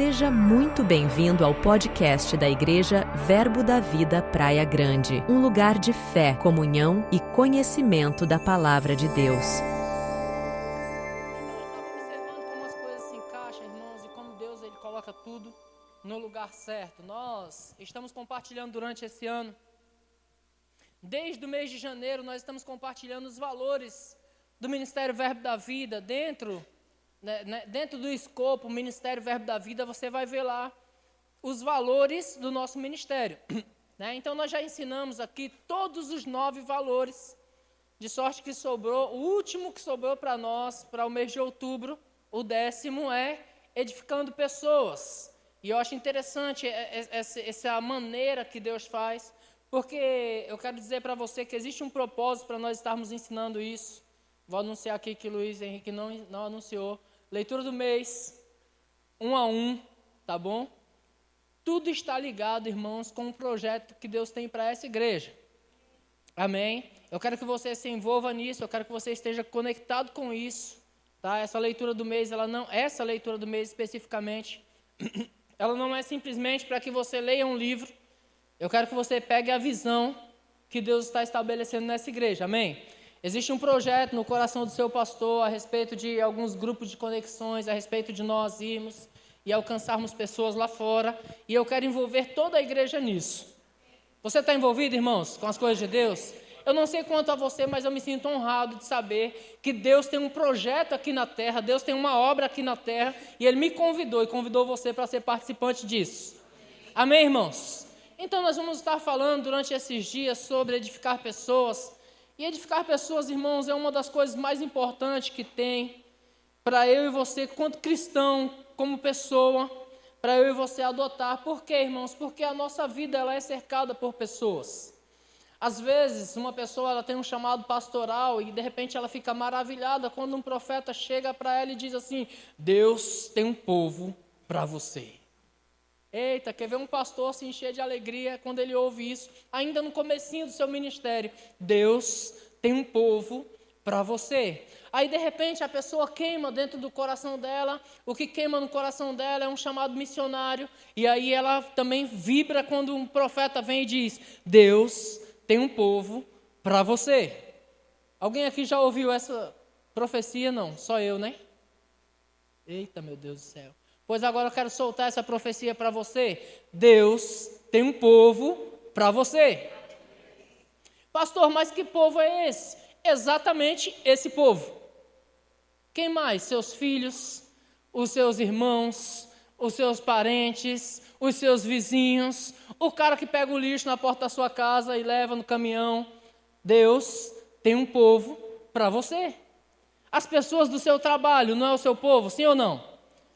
Seja muito bem-vindo ao podcast da Igreja Verbo da Vida Praia Grande, um lugar de fé, comunhão e conhecimento da Palavra de Deus. Observando como as coisas se encaixam, irmãos, e como Deus ele coloca tudo no lugar certo. Nós estamos compartilhando durante esse ano, desde o mês de janeiro, nós estamos compartilhando os valores do Ministério Verbo da Vida. Dentro do escopo Ministério Verbo da Vida, você vai ver lá os valores do nosso ministério. Então, nós já ensinamos aqui todos os 9 valores, de sorte que sobrou, o último que sobrou para nós, para o mês de outubro, o 10º é edificando pessoas. E eu acho interessante essa maneira que Deus faz, porque eu quero dizer para você que existe um propósito para nós estarmos ensinando isso. Vou anunciar aqui que o Luiz Henrique não anunciou. Leitura do mês, 1 a 1, tá bom? Tudo está ligado, irmãos, com o projeto que Deus tem para essa igreja. Amém? Eu quero que você se envolva nisso, eu quero que você esteja conectado com isso, tá? Essa leitura do mês, essa leitura do mês especificamente, ela não é simplesmente para que você leia um livro. Eu quero que você pegue a visão que Deus está estabelecendo nessa igreja. Amém? Existe um projeto no coração do seu pastor a respeito de alguns grupos de conexões, a respeito de nós irmos e alcançarmos pessoas lá fora. E eu quero envolver toda a igreja nisso. Você está envolvido, irmãos, com as coisas de Deus? Eu não sei quanto a você, mas eu me sinto honrado de saber que Deus tem um projeto aqui na terra, Deus tem uma obra aqui na terra, e Ele me convidou e convidou você para ser participante disso. Amém, irmãos? Então nós vamos estar falando durante esses dias sobre edificar pessoas. E edificar pessoas, irmãos, é uma das coisas mais importantes que tem para eu e você, quanto cristão, como pessoa, para eu e você adotar. Por quê, irmãos? Porque a nossa vida ela é cercada por pessoas. Às vezes, uma pessoa ela tem um chamado pastoral e, de repente, ela fica maravilhada quando um profeta chega para ela e diz assim: Deus tem um povo para você. Eita, quer ver um pastor se encher de alegria quando ele ouve isso, ainda no comecinho do seu ministério. Deus tem um povo para você. Aí, de repente, a pessoa queima dentro do coração dela, o que queima no coração dela é um chamado missionário, e aí ela também vibra quando um profeta vem e diz: Deus tem um povo para você. Alguém aqui já ouviu essa profecia? Não, só eu, né? Eita, meu Deus do céu. Pois agora eu quero soltar essa profecia para você. Deus tem um povo para você. Pastor, mas que povo é esse? Exatamente esse povo. Quem mais? Seus filhos, os seus irmãos, os seus parentes, os seus vizinhos, o cara que pega o lixo na porta da sua casa e leva no caminhão. Deus tem um povo para você. As pessoas do seu trabalho, não é o seu povo, sim ou não?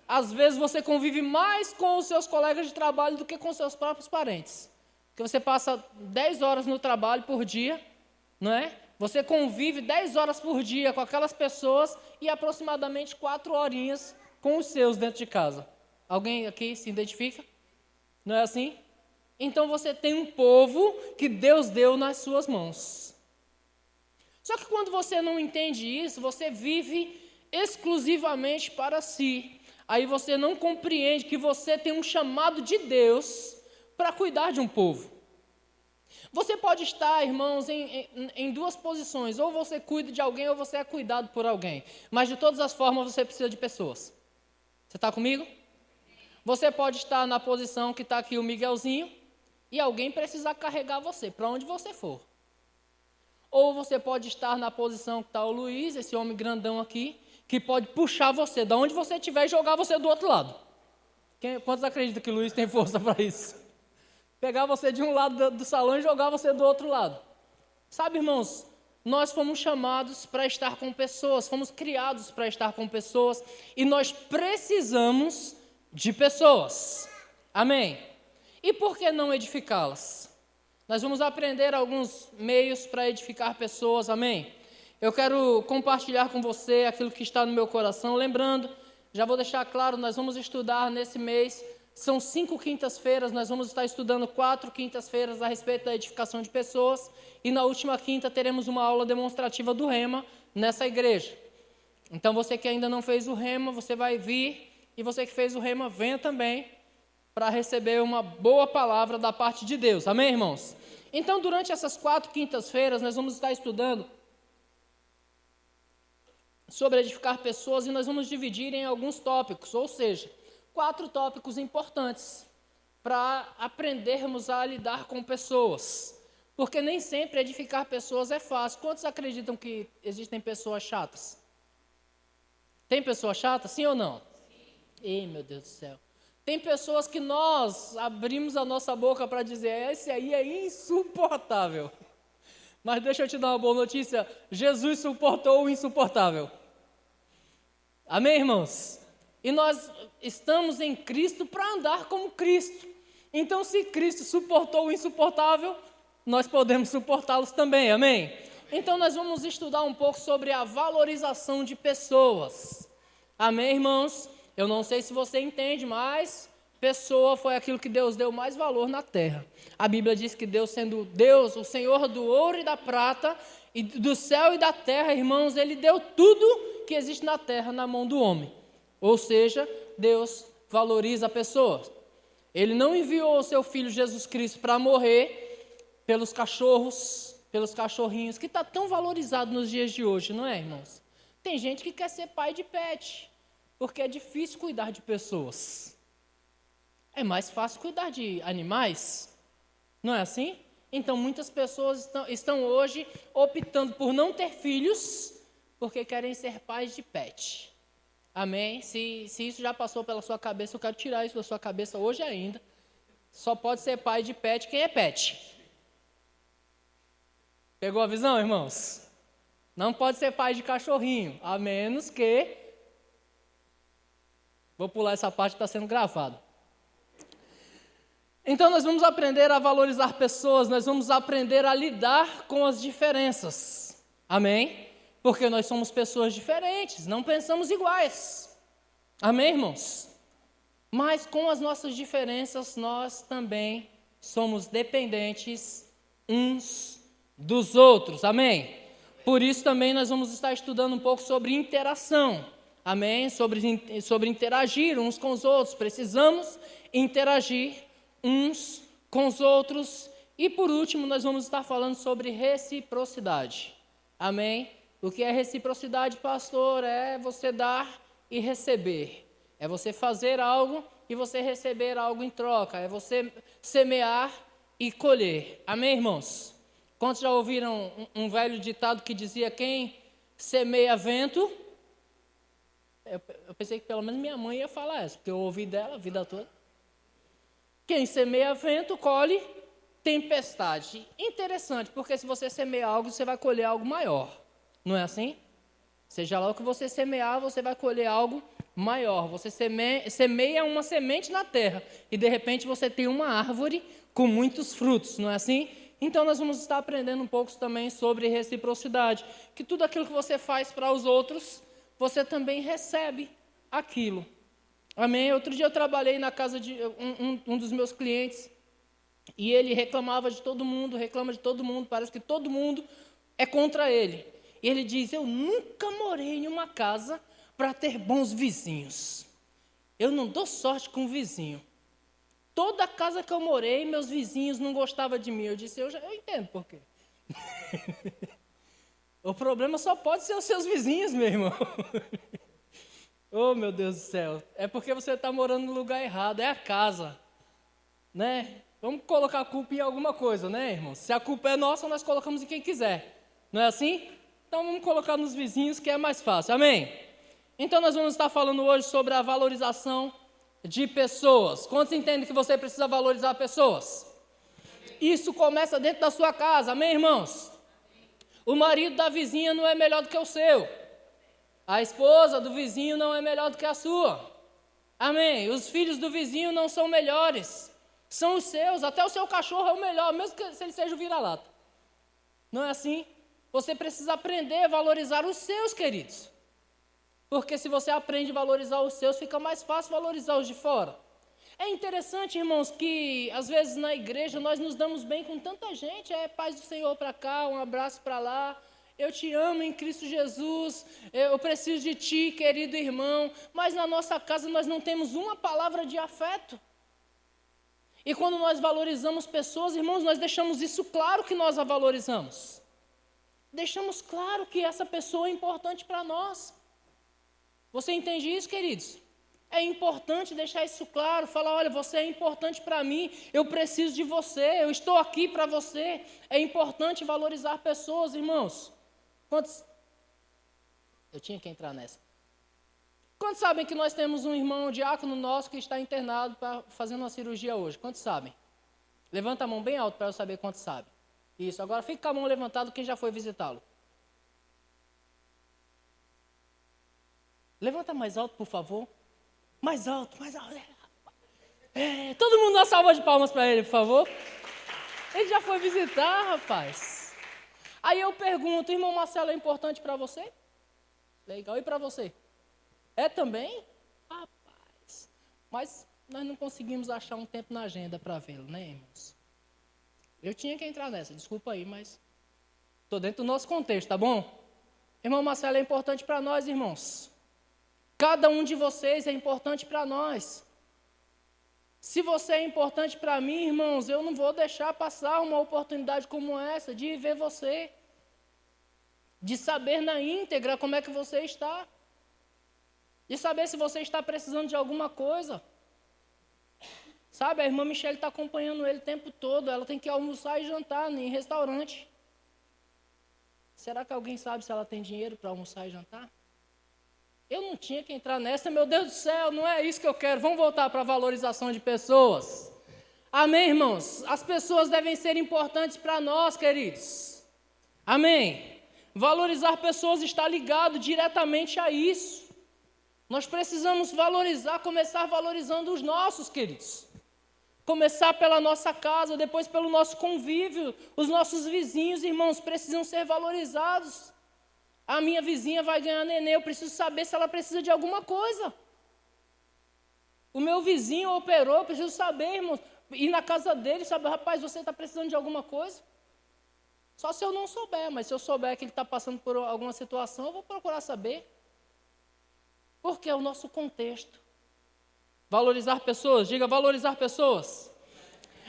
Às vezes você convive mais com os seus colegas de trabalho do que com seus próprios parentes. Porque você passa 10 horas no trabalho por dia, não é? Você convive 10 horas por dia com aquelas pessoas e aproximadamente 4 horinhas com os seus dentro de casa. Alguém aqui se identifica? Não é assim? Então você tem um povo que Deus deu nas suas mãos. Só que quando você não entende isso, você vive exclusivamente para si. Aí você não compreende que você tem um chamado de Deus para cuidar de um povo. Você pode estar, irmãos, em 2 posições. Ou você cuida de alguém ou você é cuidado por alguém. Mas de todas as formas você precisa de pessoas. Você está comigo? Você pode estar na posição que está aqui o Miguelzinho e alguém precisar carregar você para onde você for. Ou você pode estar na posição que está o Luiz, esse homem grandão aqui, que pode puxar você, de onde você estiver, e jogar você do outro lado. Quantos acreditam que o Luiz tem força para isso? Pegar você de um lado do salão e jogar você do outro lado. Sabe, irmãos, nós fomos chamados para estar com pessoas, fomos criados para estar com pessoas, e nós precisamos de pessoas. Amém? E por que não edificá-las? Nós vamos aprender alguns meios para edificar pessoas, amém? Eu quero compartilhar com você aquilo que está no meu coração. Lembrando, já vou deixar claro, nós vamos estudar nesse mês, são 5 quintas-feiras, nós vamos estar estudando 4 quintas-feiras a respeito da edificação de pessoas, e na última quinta teremos uma aula demonstrativa do Rema nessa igreja. Então você que ainda não fez o Rema, você vai vir E você que fez o rema, venha também para receber uma boa palavra da parte de Deus. Amém, irmãos? Então, durante essas 4 quintas-feiras, nós vamos estar estudando sobre edificar pessoas e nós vamos dividir em alguns tópicos, ou seja, 4 tópicos importantes para aprendermos a lidar com pessoas. Porque nem sempre edificar pessoas é fácil. Quantos acreditam que existem pessoas chatas? Tem pessoas chatas, sim ou não? Ei, meu Deus do céu. Tem pessoas que nós abrimos a noesse boca para dizer, esse aí é insuportável. Mas deixa eu te dar uma boa notícia, Jesus suportou o insuportável. Amém, irmãos? E nós estamos em Cristo para andar como Cristo. Então, se Cristo suportou o insuportável, nós podemos suportá-los também, amém? Então, nós vamos estudar um pouco sobre a valorização de pessoas. Amém, irmãos? Eu não sei se você entende, mas pessoa foi aquilo que Deus deu mais valor na terra. A Bíblia diz que Deus, sendo Deus, o Senhor do ouro e da prata, e do céu e da terra, irmãos, Ele deu tudo que existe na terra na mão do homem. Ou seja, Deus valoriza a pessoa. Ele não enviou o seu Filho Jesus Cristo para morrer pelos cachorros, pelos cachorrinhos, que está tão valorizado nos dias de hoje, não é, irmãos? Tem gente que quer ser pai de pet, porque é difícil cuidar de pessoas. É mais fácil cuidar de animais, não é assim? Então, muitas pessoas estão hoje optando por não ter filhos, porque querem ser pais de pet. Amém? Se isso já passou pela sua cabeça, eu quero tirar isso da sua cabeça hoje ainda. Só pode ser pai de pet quem é pet. Pegou a visão, irmãos? Não pode ser pai de cachorrinho, a menos que... Vou pular essa parte que está sendo gravado. Então, nós vamos aprender a valorizar pessoas, nós vamos aprender a lidar com as diferenças. Amém? Porque nós somos pessoas diferentes, não pensamos iguais. Amém, irmãos? Mas com as nossas diferenças, nós também somos dependentes uns dos outros. Amém? Por isso também nós vamos estar estudando um pouco sobre interação. Amém? Sobre interagir uns com os outros. Precisamos interagir uns com os outros. E por último, nós vamos estar falando sobre reciprocidade. Amém? O que é reciprocidade, pastor? É você dar e receber. É você fazer algo e você receber algo em troca. É você semear e colher. Amém, irmãos? Quantos já ouviram um velho ditado que dizia, quem semeia vento... Eu pensei que pelo menos minha mãe ia falar essa, porque eu ouvi dela a vida toda. Quem semeia vento, colhe tempestade. Interessante, porque se você semeia algo, você vai colher algo maior. Não é assim? Seja lá o que você semear, você vai colher algo maior. Você semeia uma semente na terra e de repente você tem uma árvore com muitos frutos, não é assim? Então nós vamos estar aprendendo um pouco também sobre reciprocidade, que tudo aquilo que você faz para os outros, você também recebe aquilo. Amém? Outro dia eu trabalhei na casa de um dos meus clientes e ele reclamava de todo mundo, reclama de todo mundo, parece que todo mundo é contra ele. E ele diz, eu nunca morei em uma casa para ter bons vizinhos. Eu não dou sorte com vizinho. Toda casa que eu morei, meus vizinhos não gostavam de mim. Eu disse, eu entendo por quê. O problema só pode ser os seus vizinhos, meu irmão. Oh, meu Deus do céu. É porque você está morando no lugar errado, é a casa. Né? Vamos colocar a culpa em alguma coisa, né, irmão? Se a culpa é nossa, nós colocamos em quem quiser. Não é assim? Então vamos colocar nos vizinhos que é mais fácil. Amém? Então nós vamos estar falando hoje sobre a valorização de pessoas. Quantos entendem que você precisa valorizar pessoas? Isso começa dentro da sua casa. Amém, irmãos? O marido da vizinha não é melhor do que o seu. A esposa do vizinho não é melhor do que a sua. Amém? Os filhos do vizinho não são melhores. São os seus. Até o seu cachorro é o melhor, mesmo que se ele seja o vira-lata. Não é assim? Você precisa aprender a valorizar os seus, queridos. Porque se você aprende a valorizar os seus, fica mais fácil valorizar os de fora. É interessante, irmãos, que às vezes na igreja nós nos damos bem com tanta gente. É paz do Senhor para cá, um abraço para lá. eu te amo em Cristo Jesus, eu preciso de ti, querido irmão, mas na nossa casa nós não temos uma palavra de afeto. E quando nós valorizamos pessoas, irmãos, nós deixamos isso claro que nós a valorizamos. Deixamos claro que essa pessoa é importante para nós. Você entende isso, queridos? É importante deixar isso claro, falar, olha, você é importante para mim, eu preciso de você, eu estou aqui para você. É importante valorizar pessoas, irmãos. Quantos? Eu tinha que entrar nessa. Quantos sabem que nós temos um irmão diácono nosso que está internado fazendo uma cirurgia hoje? Quantos sabem? Levanta a mão bem alto para eu saber quantos sabem. Isso, agora fica com a mão levantada quem já foi visitá-lo. Levanta mais alto, por favor. Mais alto, mais alto. Todo mundo dá uma salva de palmas para ele, por favor. Ele já foi visitar, rapaz. Aí eu pergunto, irmão Marcelo, é importante para você? Legal, e para você? É também? Rapaz, mas nós não conseguimos achar um tempo na agenda para vê-lo, né, irmãos? Eu tinha que entrar nessa, desculpa aí, mas estou dentro do nosso contexto, tá bom? Irmão Marcelo é importante para nós, irmãos. Cada um de vocês é importante para nós. Se você é importante para mim, irmãos, eu não vou deixar passar uma oportunidade como essa de ver você, de saber na íntegra como é que você está, de saber se você está precisando de alguma coisa. Sabe, a irmã Michele está acompanhando ele o tempo todo, ela tem que almoçar e jantar em restaurante. Será que alguém sabe se ela tem dinheiro para almoçar e jantar? Eu não tinha que entrar nessa, meu Deus do céu, não é isso que eu quero. Vamos voltar para a valorização de pessoas. Amém, irmãos? As pessoas devem ser importantes para nós, queridos. Amém? Valorizar pessoas está ligado diretamente a isso. Nós precisamos valorizar, começar valorizando os nossos, queridos. Começar pela nossa casa, depois pelo nosso convívio. Os nossos vizinhos, irmãos, precisam ser valorizados. A minha vizinha vai ganhar neném, eu preciso saber se ela precisa de alguma coisa. O meu vizinho operou, eu preciso saber, irmãos, ir na casa dele e saber, rapaz, você está precisando de alguma coisa? Só se eu não souber, mas se eu souber que ele está passando por alguma situação, eu vou procurar saber. Porque é o nosso contexto. Valorizar pessoas, diga valorizar pessoas.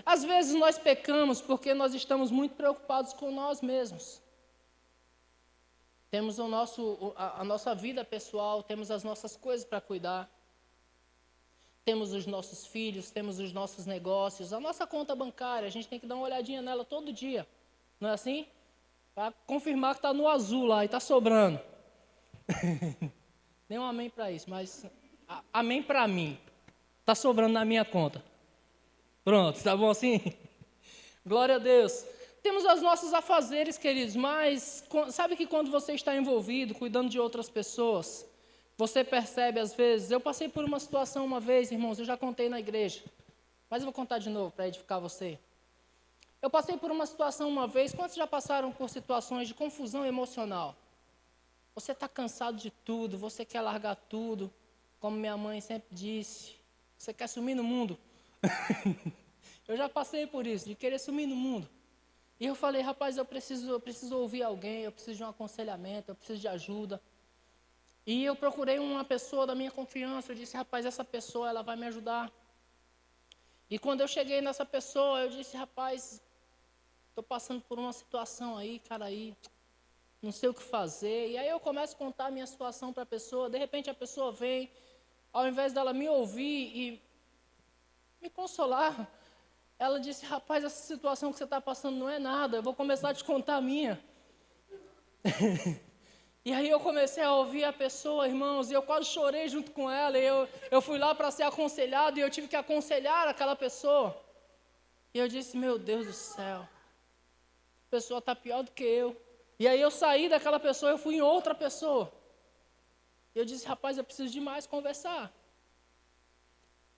Às vezes nós pecamos porque nós estamos muito preocupados com nós mesmos. Temos a nossa vida pessoal, temos as nossas coisas para cuidar. Temos os nossos filhos, temos os nossos negócios, a nossa conta bancária, a gente tem que dar uma olhadinha nela todo dia. Não é assim? Para confirmar que está no azul lá e está sobrando. Nem um amém para isso, mas amém para mim. Está sobrando na minha conta. Pronto, está bom assim? Glória a Deus. Temos os nossos afazeres, queridos, mas sabe que quando você está envolvido, cuidando de outras pessoas, você percebe às vezes, eu passei por uma situação uma vez, irmãos, eu já contei na igreja, mas eu vou contar de novo para edificar você. Eu passei por uma situação uma vez, quantos já passaram por situações de confusão emocional? Você está cansado de tudo, você quer largar tudo, como minha mãe sempre disse, você quer sumir no mundo. Eu já passei por isso, de querer sumir no mundo. E eu falei, rapaz, eu preciso ouvir alguém, eu preciso de um aconselhamento, eu preciso de ajuda. E eu procurei uma pessoa da minha confiança, eu disse, rapaz, essa pessoa, ela vai me ajudar. E quando eu cheguei nessa pessoa, eu disse, rapaz, estou passando por uma situação aí, cara, aí, não sei o que fazer. E aí eu começo a contar a minha situação para a pessoa, de repente a pessoa vem, ao invés dela me ouvir e me consolar, ela disse, rapaz, essa situação que você está passando não é nada, eu vou começar a te contar a minha. E aí eu comecei a ouvir a pessoa, irmãos, e eu quase chorei junto com ela, e eu fui lá para ser aconselhado, e eu tive que aconselhar aquela pessoa. E eu disse, meu Deus do céu, a pessoa está pior do que eu. E aí eu saí daquela pessoa, eu fui em outra pessoa. E eu disse, rapaz, eu preciso demais conversar.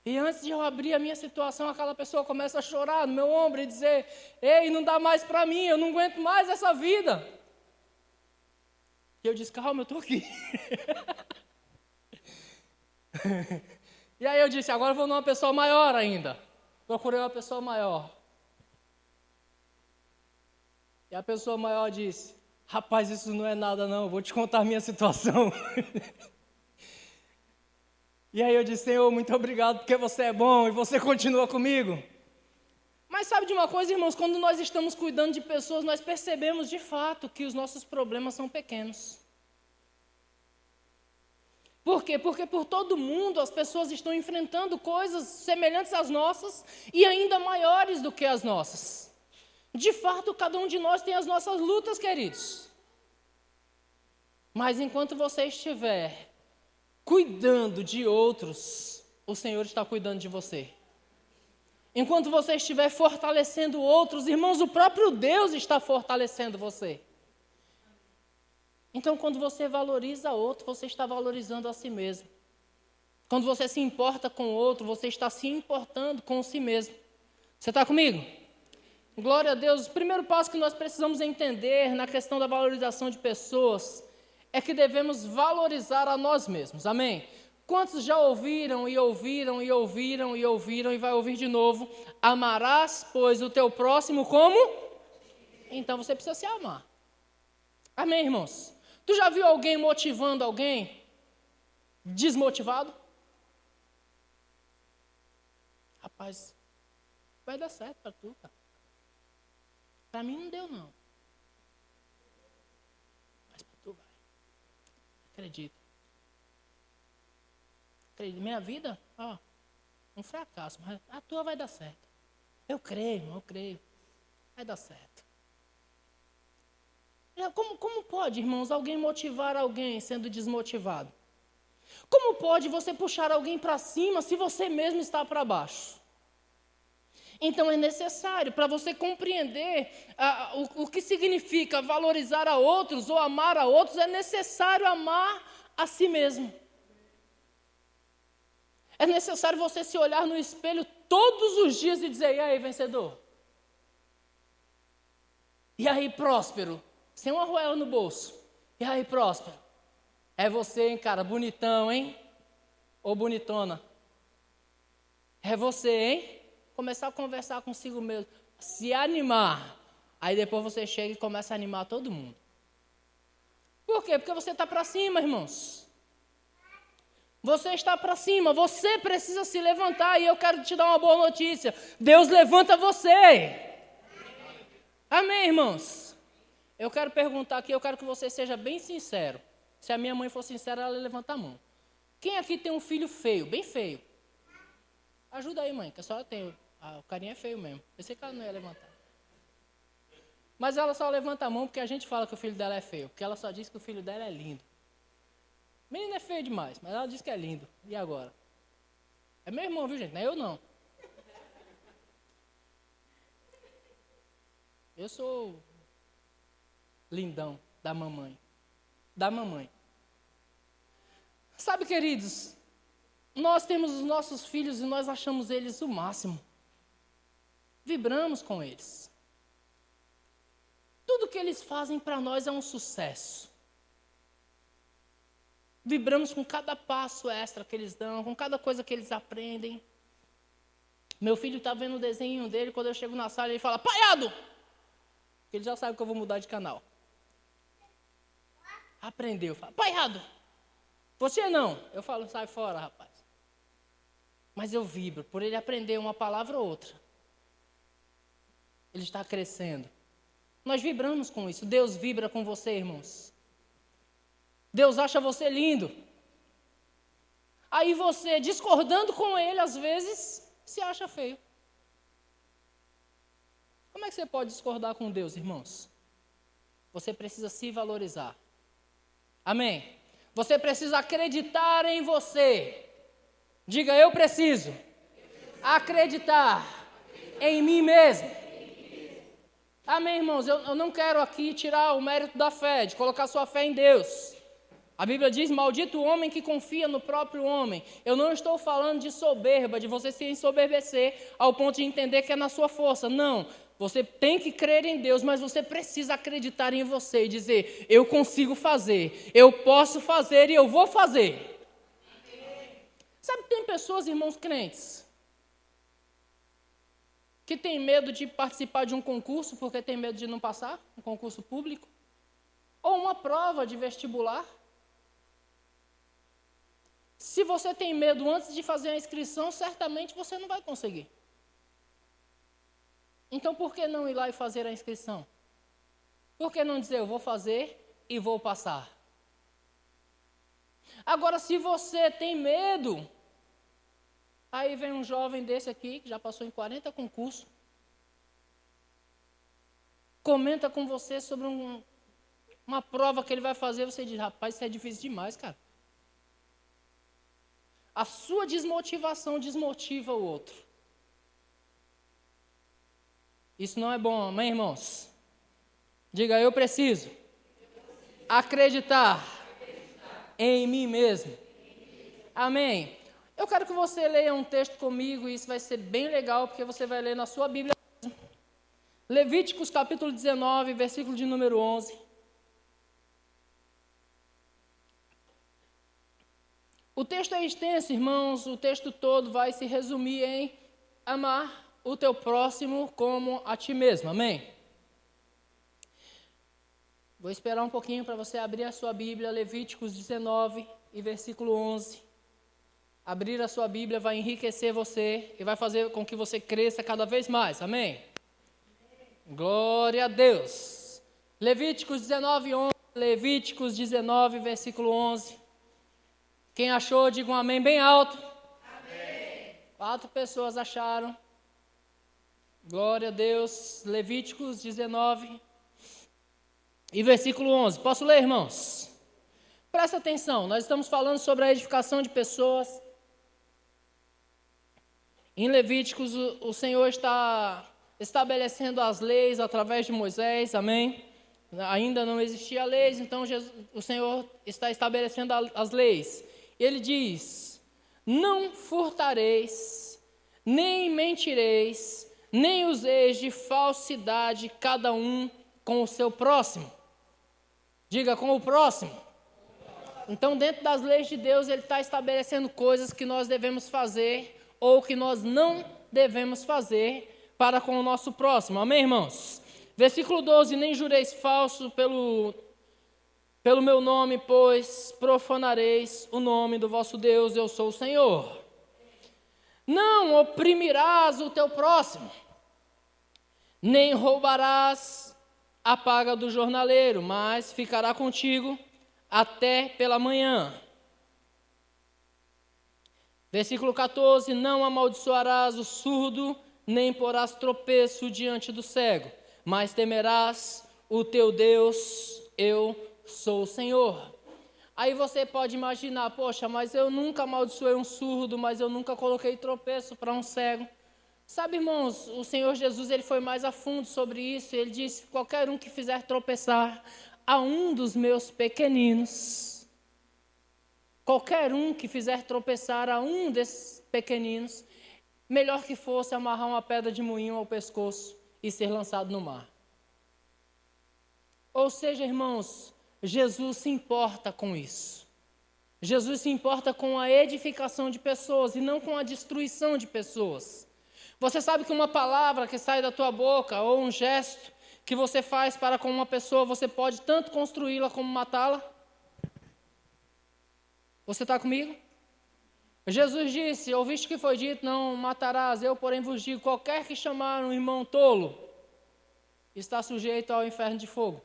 E antes de eu abrir a minha situação, aquela pessoa começa a chorar no meu ombro e dizer, ei, não dá mais para mim, eu não aguento mais essa vida. E eu disse, calma, eu estou aqui. E aí eu disse, agora eu vou numa pessoa maior ainda. Procurei uma pessoa maior. E a pessoa maior disse, Rapaz, isso não é nada não, eu vou te contar a minha situação. E aí eu disse, Senhor, muito obrigado porque você é bom e você continua comigo. Mas sabe de uma coisa, irmãos, quando nós estamos cuidando de pessoas, nós percebemos de fato que os nossos problemas são pequenos. Por quê? Porque por todo mundo as pessoas estão enfrentando coisas semelhantes às nossas e ainda maiores do que as nossas. De fato, cada um de nós tem as nossas lutas, queridos. Mas enquanto você estiver cuidando de outros, o Senhor está cuidando de você. Enquanto você estiver fortalecendo outros, irmãos, o próprio Deus está fortalecendo você. Então, quando você valoriza outro, você está valorizando a si mesmo. Quando você se importa com o outro, você está se importando com si mesmo. Você está comigo? Glória a Deus. O primeiro passo que nós precisamos entender na questão da valorização de pessoas é que devemos valorizar a nós mesmos. Amém? Quantos já ouviram e ouviram e ouviram e ouviram e vai ouvir de novo? Amarás, pois, o teu próximo como? Então você precisa se amar. Amém, irmãos? Tu já viu alguém motivando alguém desmotivado? Rapaz, vai dar certo para tu, cara. Para mim não deu, não. Mas para tu vai. Acredita. Minha vida, um fracasso, mas a tua vai dar certo. Eu creio, irmão, eu creio. Vai dar certo. Como pode, irmãos, alguém motivar alguém sendo desmotivado? Como pode você puxar alguém para cima se você mesmo está para baixo? Então é necessário, para você compreender o que significa valorizar a outros ou amar a outros, é necessário amar a si mesmo. É necessário você se olhar no espelho todos os dias e dizer, e aí, vencedor? E aí, próspero? Sem uma arruela no bolso. E aí, próspero? É você, hein, cara? Bonitão, hein? Ou bonitona? É você, hein? Começar a conversar consigo mesmo. Se animar. Aí depois você chega e começa a animar todo mundo. Por quê? Porque você está para cima, irmãos. Você está para cima. Você precisa se levantar. E eu quero te dar uma boa notícia. Deus levanta você. Amém, irmãos? Eu quero perguntar aqui, eu quero que você seja bem sincero. Se a minha mãe for sincera, ela levanta a mão. Quem aqui tem um filho feio, bem feio? Ajuda aí, mãe, que a senhora tem. O carinha é feio mesmo. Pensei que ela não ia levantar. Mas ela só levanta a mão porque a gente fala que o filho dela é feio. Porque ela só diz que o filho dela é lindo. O menino é feio demais, mas ela diz que é lindo. E agora? É meu irmão, viu, gente? Não é eu, não. Eu sou lindão da mamãe. Da mamãe. Sabe, queridos, nós temos os nossos filhos e nós achamos eles o máximo. Vibramos com eles. Tudo que eles fazem para nós é um sucesso. Vibramos com cada passo extra que eles dão, com cada coisa que eles aprendem. Meu filho está vendo o desenho dele, quando eu chego na sala, ele fala, paiado! Ele já sabe que eu vou mudar de canal. Aprendeu, fala, paiado! Você não. Eu falo, sai fora, rapaz. Mas eu vibro, por ele aprender uma palavra ou outra. Ele está crescendo. Nós vibramos com isso. Deus vibra com você, irmãos. Deus acha você lindo. Aí você, discordando com ele, às vezes, se acha feio. Como é que você pode discordar com Deus, irmãos? Você precisa se valorizar. Amém? Você precisa acreditar em você. Diga, eu preciso acreditar em mim mesmo. Amém, irmãos? Eu não quero aqui tirar o mérito da fé, de colocar sua fé em Deus. A Bíblia diz, maldito o homem que confia no próprio homem. Eu não estou falando de soberba, de você se ensoberbecer ao ponto de entender que é na sua força. Não, você tem que crer em Deus, mas você precisa acreditar em você e dizer, eu consigo fazer, eu posso fazer e eu vou fazer. Sabe que tem pessoas, irmãos crentes, que tem medo de participar de um concurso porque tem medo de não passar, um concurso público. Ou uma prova de vestibular. Se você tem medo antes de fazer a inscrição, certamente você não vai conseguir. Então, por que não ir lá e fazer a inscrição? Por que não dizer, eu vou fazer e vou passar? Agora, se você tem medo, aí vem um jovem desse aqui, que já passou em 40 concursos, comenta com você sobre uma prova que ele vai fazer, você diz, rapaz, isso é difícil demais, cara. A sua desmotivação desmotiva o outro. Isso não é bom, amém, irmãos? Diga, eu preciso acreditar em mim mesmo. Amém. Eu quero que você leia um texto comigo, e isso vai ser bem legal, porque você vai ler na sua Bíblia. Levíticos capítulo 19, versículo de número 11. O texto é extenso, irmãos, o texto todo vai se resumir em amar o teu próximo como a ti mesmo, amém? Vou esperar um pouquinho para você abrir a sua Bíblia, Levíticos 19 e versículo 11. Abrir a sua Bíblia vai enriquecer você e vai fazer com que você cresça cada vez mais, amém? Glória a Deus. Levíticos 19, 11, Levíticos 19, versículo 11. Quem achou, diga um amém bem alto. Amém. 4 pessoas acharam. Glória a Deus. Levíticos 19 e versículo 11. Posso ler, irmãos? Presta atenção, nós estamos falando sobre a edificação de pessoas. Em Levíticos, o Senhor está estabelecendo as leis através de Moisés, amém? Ainda não existia leis, então o Senhor está estabelecendo as leis. Ele diz, não furtareis, nem mentireis, nem useis de falsidade cada um com o seu próximo. Diga, com o próximo. Então, dentro das leis de Deus, Ele está estabelecendo coisas que nós devemos fazer ou que nós não devemos fazer para com o nosso próximo. Amém, irmãos? Versículo 12, nem jureis falso pelo meu nome, pois profanareis o nome do vosso Deus, eu sou o Senhor. Não oprimirás o teu próximo, nem roubarás a paga do jornaleiro, mas ficará contigo até pela manhã. Versículo 14, não amaldiçoarás o surdo, nem porás tropeço diante do cego, mas temerás o teu Deus, eu sou o Senhor. Aí você pode imaginar, poxa, mas eu nunca amaldiçoei um surdo, mas eu nunca coloquei tropeço para um cego. Sabe, irmãos, o Senhor Jesus, Ele foi mais a fundo sobre isso. Ele disse, qualquer um que fizer tropeçar a um dos meus pequeninos, qualquer um que fizer tropeçar a um desses pequeninos, melhor que fosse amarrar uma pedra de moinho ao pescoço e ser lançado no mar. Ou seja, irmãos, Jesus se importa com isso. Jesus se importa com a edificação de pessoas e não com a destruição de pessoas. Você sabe que uma palavra que sai da tua boca ou um gesto que você faz para com uma pessoa, você pode tanto construí-la como matá-la? Você está comigo? Jesus disse, ouviste que foi dito, não matarás, eu porém vos digo, qualquer que chamar um irmão tolo, está sujeito ao inferno de fogo.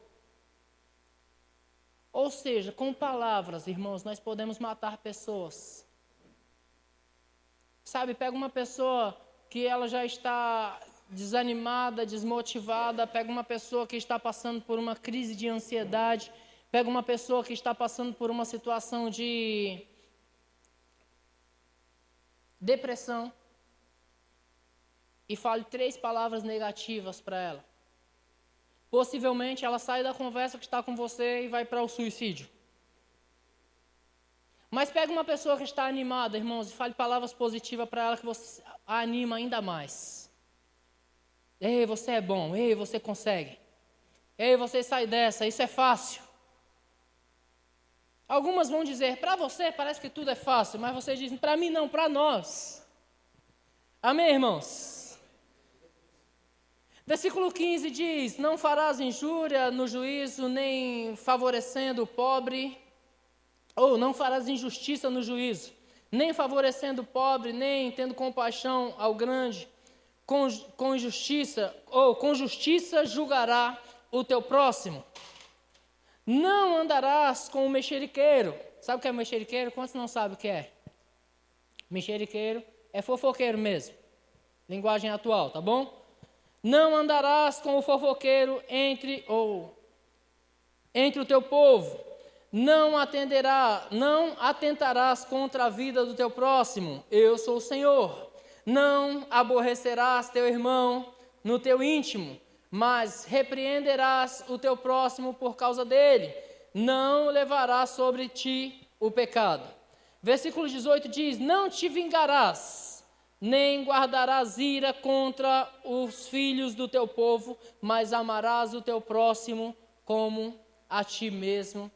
Ou seja, com palavras, irmãos, nós podemos matar pessoas. Sabe, pega uma pessoa que ela já está desanimada, desmotivada, pega uma pessoa que está passando por uma crise de ansiedade, pega uma pessoa que está passando por uma situação de depressão e fale 3 palavras negativas para ela. Possivelmente ela sai da conversa que está com você e vai para o suicídio. Mas pega uma pessoa que está animada, irmãos, e fale palavras positivas para ela que você a anima ainda mais. Ei, você é bom. Ei, você consegue. Ei, você sai dessa, isso é fácil. Algumas vão dizer, para você parece que tudo é fácil, mas você diz, para mim não, para nós. Amém, irmãos? Versículo 15 diz: não farás injúria no juízo, nem favorecendo o pobre, ou não farás injustiça no juízo, nem favorecendo o pobre, nem tendo compaixão ao grande, com injustiça, ou com justiça julgará o teu próximo. Não andarás com o mexeriqueiro. Sabe o que é mexeriqueiro? Quantos não sabem o que é? Mexeriqueiro é fofoqueiro mesmo. Linguagem atual, tá bom? Não andarás com o fofoqueiro entre o teu povo. Não atentarás contra a vida do teu próximo. Eu sou o Senhor. Não aborrecerás teu irmão no teu íntimo, mas repreenderás o teu próximo por causa dele. Não levarás sobre ti o pecado. Versículo 18 diz: não te vingarás, nem guardarás ira contra os filhos do teu povo, mas amarás o teu próximo como a ti mesmo.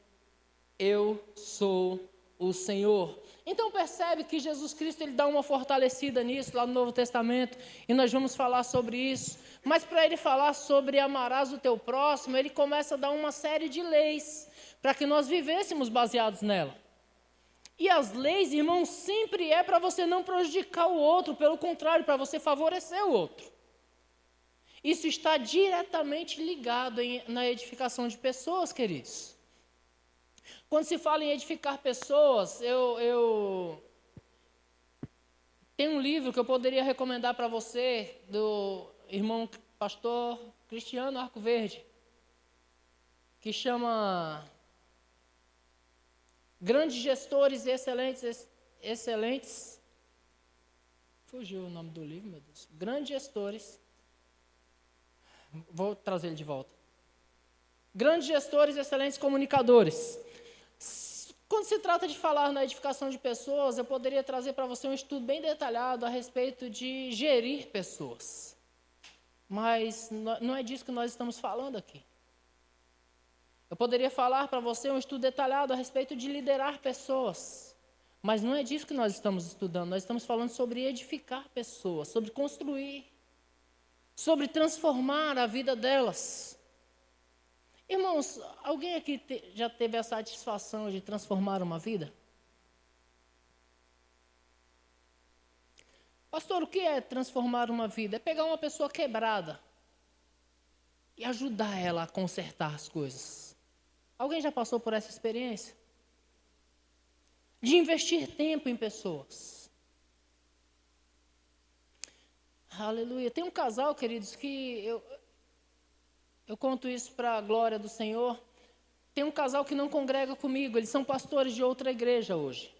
Eu sou o Senhor. Então percebe que Jesus Cristo ele dá uma fortalecida nisso lá no Novo Testamento, e nós vamos falar sobre isso. Mas para ele falar sobre amarás o teu próximo, ele começa a dar uma série de leis para que nós vivêssemos baseados nela. E as leis, irmãos, sempre é para você não prejudicar o outro, pelo contrário, para você favorecer o outro. Isso está diretamente ligado na edificação de pessoas, queridos. Quando se fala em edificar pessoas, eu tenho um livro que eu poderia recomendar para você, do irmão pastor Cristiano Arco Verde, que chama Grandes Gestores e Excelentes. Fugiu o nome do livro, meu Deus. Grandes Gestores. Vou trazer ele de volta. Grandes Gestores e Excelentes Comunicadores. Quando se trata de falar na edificação de pessoas, eu poderia trazer para você um estudo bem detalhado a respeito de gerir pessoas. Mas não é disso que nós estamos falando aqui. Eu poderia falar para você um estudo detalhado a respeito de liderar pessoas. Mas não é disso que nós estamos estudando. Nós estamos falando sobre edificar pessoas, sobre construir, sobre transformar a vida delas. Irmãos, alguém aqui já teve a satisfação de transformar uma vida? Pastor, o que é transformar uma vida? É pegar uma pessoa quebrada e ajudar ela a consertar as coisas. Alguém já passou por essa experiência? De investir tempo em pessoas. Aleluia. Tem um casal, queridos, que eu conto isso para a glória do Senhor. Tem um casal que não congrega comigo, eles são pastores de outra igreja hoje.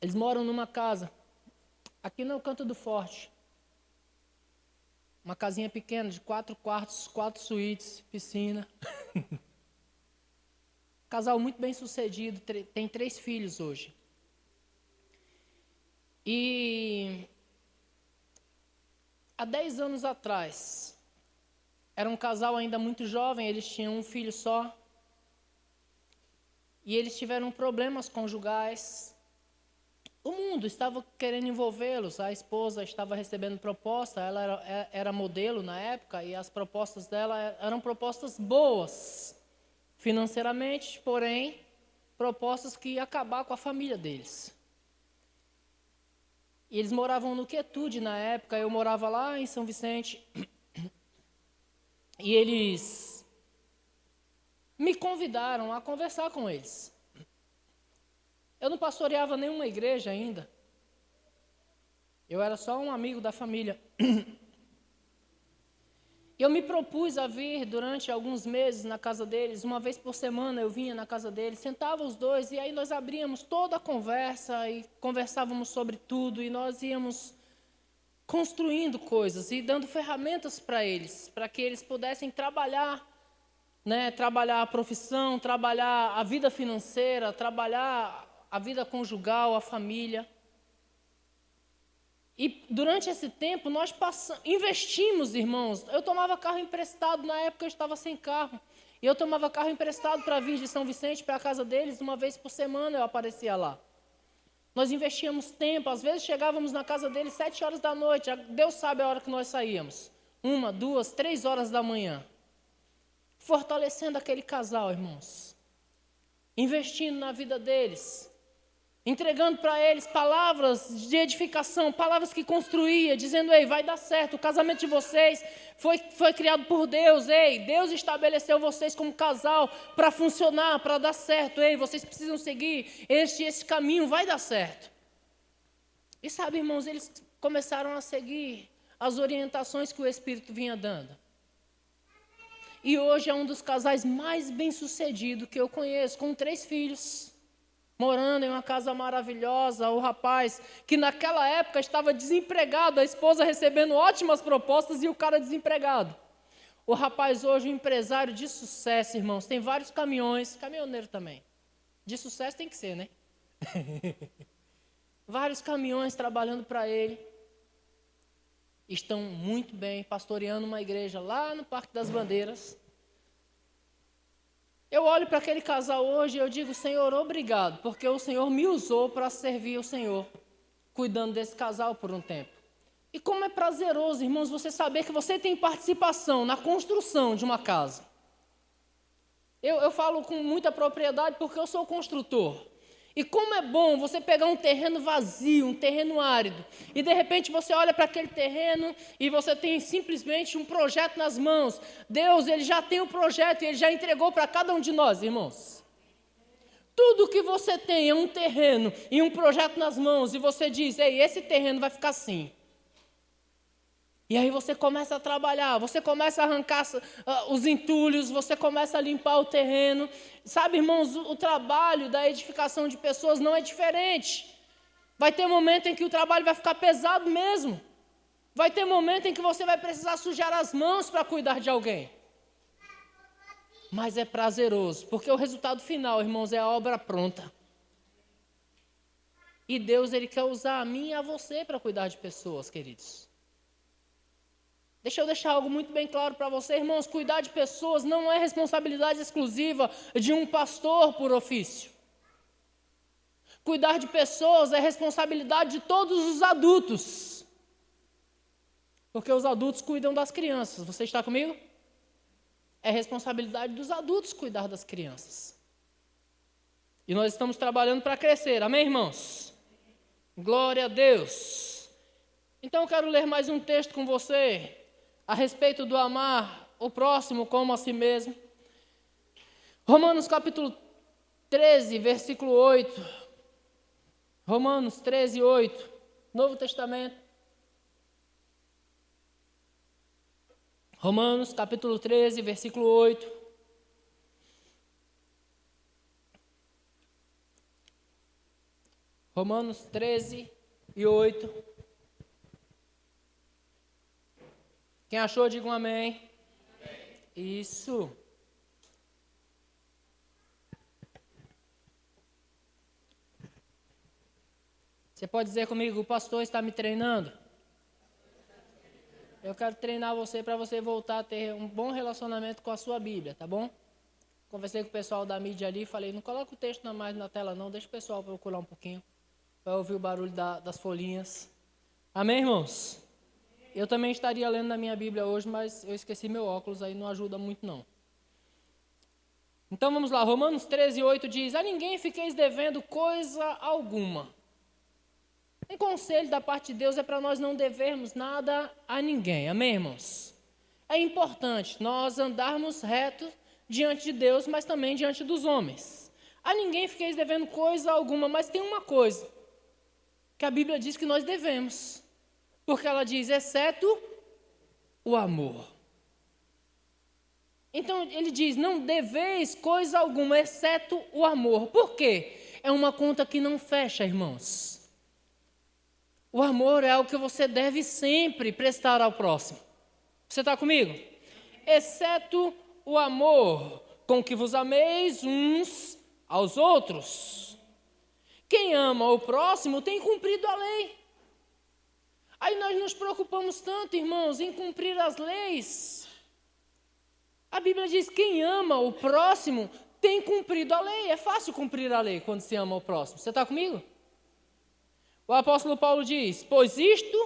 Eles moram numa casa, aqui no Canto do Forte. Uma casinha pequena, de 4 quartos, 4 suítes, piscina. Casal muito bem sucedido, tem 3 filhos hoje. E há 10 anos atrás, era um casal ainda muito jovem, eles tinham um filho só. E eles tiveram problemas conjugais. O mundo estava querendo envolvê-los, a esposa estava recebendo proposta, ela era modelo na época, e as propostas dela eram propostas boas, financeiramente, porém, propostas que iam acabar com a família deles. E eles moravam no Quietude na época, eu morava lá em São Vicente, e eles me convidaram a conversar com eles. Eu não pastoreava nenhuma igreja ainda. Eu era só um amigo da família. Eu me propus a vir durante alguns meses na casa deles. Uma vez por semana eu vinha na casa deles, sentava os dois e aí nós abríamos toda a conversa e conversávamos sobre tudo. E nós íamos construindo coisas e dando ferramentas para eles, para que eles pudessem trabalhar, trabalhar a profissão, trabalhar a vida financeira, trabalhar a vida conjugal, a família. E durante esse tempo nós investimos, irmãos. Eu tomava carro emprestado, na época eu estava sem carro. E eu tomava carro emprestado para vir de São Vicente para a casa deles, uma vez por semana eu aparecia lá. Nós investíamos tempo, às vezes chegávamos na casa dele 7 horas da noite, Deus sabe a hora que nós saíamos. 1, 2, 3 horas da manhã. Fortalecendo aquele casal, irmãos. Investindo na vida deles. Entregando para eles palavras de edificação, palavras que construía, dizendo, ei, vai dar certo, o casamento de vocês foi criado por Deus, ei, Deus estabeleceu vocês como casal para funcionar, para dar certo, ei, vocês precisam seguir esse caminho, vai dar certo. E sabe, irmãos, eles começaram a seguir as orientações que o Espírito vinha dando. E hoje é um dos casais mais bem-sucedidos que eu conheço, com 3 filhos. Morando em uma casa maravilhosa, o rapaz que naquela época estava desempregado, a esposa recebendo ótimas propostas e o cara desempregado. O rapaz hoje, um empresário de sucesso, irmãos, tem vários caminhões, caminhoneiro também. De sucesso tem que ser, né? Vários caminhões trabalhando para ele. Estão muito bem, pastoreando uma igreja lá no Parque das Bandeiras. Eu olho para aquele casal hoje e eu digo, Senhor, obrigado, porque o Senhor me usou para servir o Senhor, cuidando desse casal por um tempo. E como é prazeroso, irmãos, você saber que você tem participação na construção de uma casa. Eu falo com muita propriedade porque eu sou construtor. E como é bom você pegar um terreno vazio, um terreno árido, e de repente você olha para aquele terreno e você tem simplesmente um projeto nas mãos. Deus, Ele já tem o projeto e Ele já entregou para cada um de nós, irmãos. Tudo que você tem é um terreno e um projeto nas mãos, e você diz, ei, esse terreno vai ficar assim. E aí você começa a trabalhar, você começa a arrancar os entulhos, você começa a limpar o terreno. Sabe, irmãos, o trabalho da edificação de pessoas não é diferente. Vai ter momento em que o trabalho vai ficar pesado mesmo. Vai ter momento em que você vai precisar sujar as mãos para cuidar de alguém. Mas é prazeroso, porque o resultado final, irmãos, é a obra pronta. E Deus, Ele quer usar a mim e a você para cuidar de pessoas, queridos. Deixa eu deixar algo muito bem claro para você, irmãos, cuidar de pessoas não é responsabilidade exclusiva de um pastor por ofício. Cuidar de pessoas é responsabilidade de todos os adultos. Porque os adultos cuidam das crianças, você está comigo? É responsabilidade dos adultos cuidar das crianças. E nós estamos trabalhando para crescer, amém, irmãos? Glória a Deus. Então eu quero ler mais um texto com você, a respeito do amar o próximo como a si mesmo. Romanos capítulo 13, versículo 8. Romanos 13, 8. Novo Testamento. Romanos capítulo 13, versículo 8. Romanos 13 e 8. Quem achou, diga um amém. Amém. Isso. Você pode dizer comigo, o pastor está me treinando? Eu quero treinar você para você voltar a ter um bom relacionamento com a sua Bíblia, tá bom? Conversei com o pessoal da mídia ali, falei, não coloca o texto mais na tela não, deixa o pessoal procurar um pouquinho, para ouvir o barulho das folhinhas. Amém, irmãos? Eu também estaria lendo na minha Bíblia hoje, mas eu esqueci meu óculos, aí não ajuda muito não. Então vamos lá, Romanos 13, 8 diz, a ninguém fiqueis devendo coisa alguma. Um conselho da parte de Deus é para nós não devermos nada a ninguém, amém, irmãos? É importante nós andarmos reto diante de Deus, mas também diante dos homens. A ninguém fiqueis devendo coisa alguma, mas tem uma coisa que a Bíblia diz que nós devemos. Porque ela diz, exceto o amor. Então ele diz, não deveis coisa alguma, exceto o amor. Por quê? É uma conta que não fecha, irmãos. O amor é algo que você deve sempre prestar ao próximo. Você está comigo? Exceto o amor, com que vos ameis uns aos outros. Quem ama o próximo tem cumprido a lei. Aí nós nos preocupamos tanto, irmãos, em cumprir as leis. A Bíblia diz, quem ama o próximo tem cumprido a lei. É fácil cumprir a lei quando se ama o próximo. Você está comigo? O apóstolo Paulo diz: Pois isto,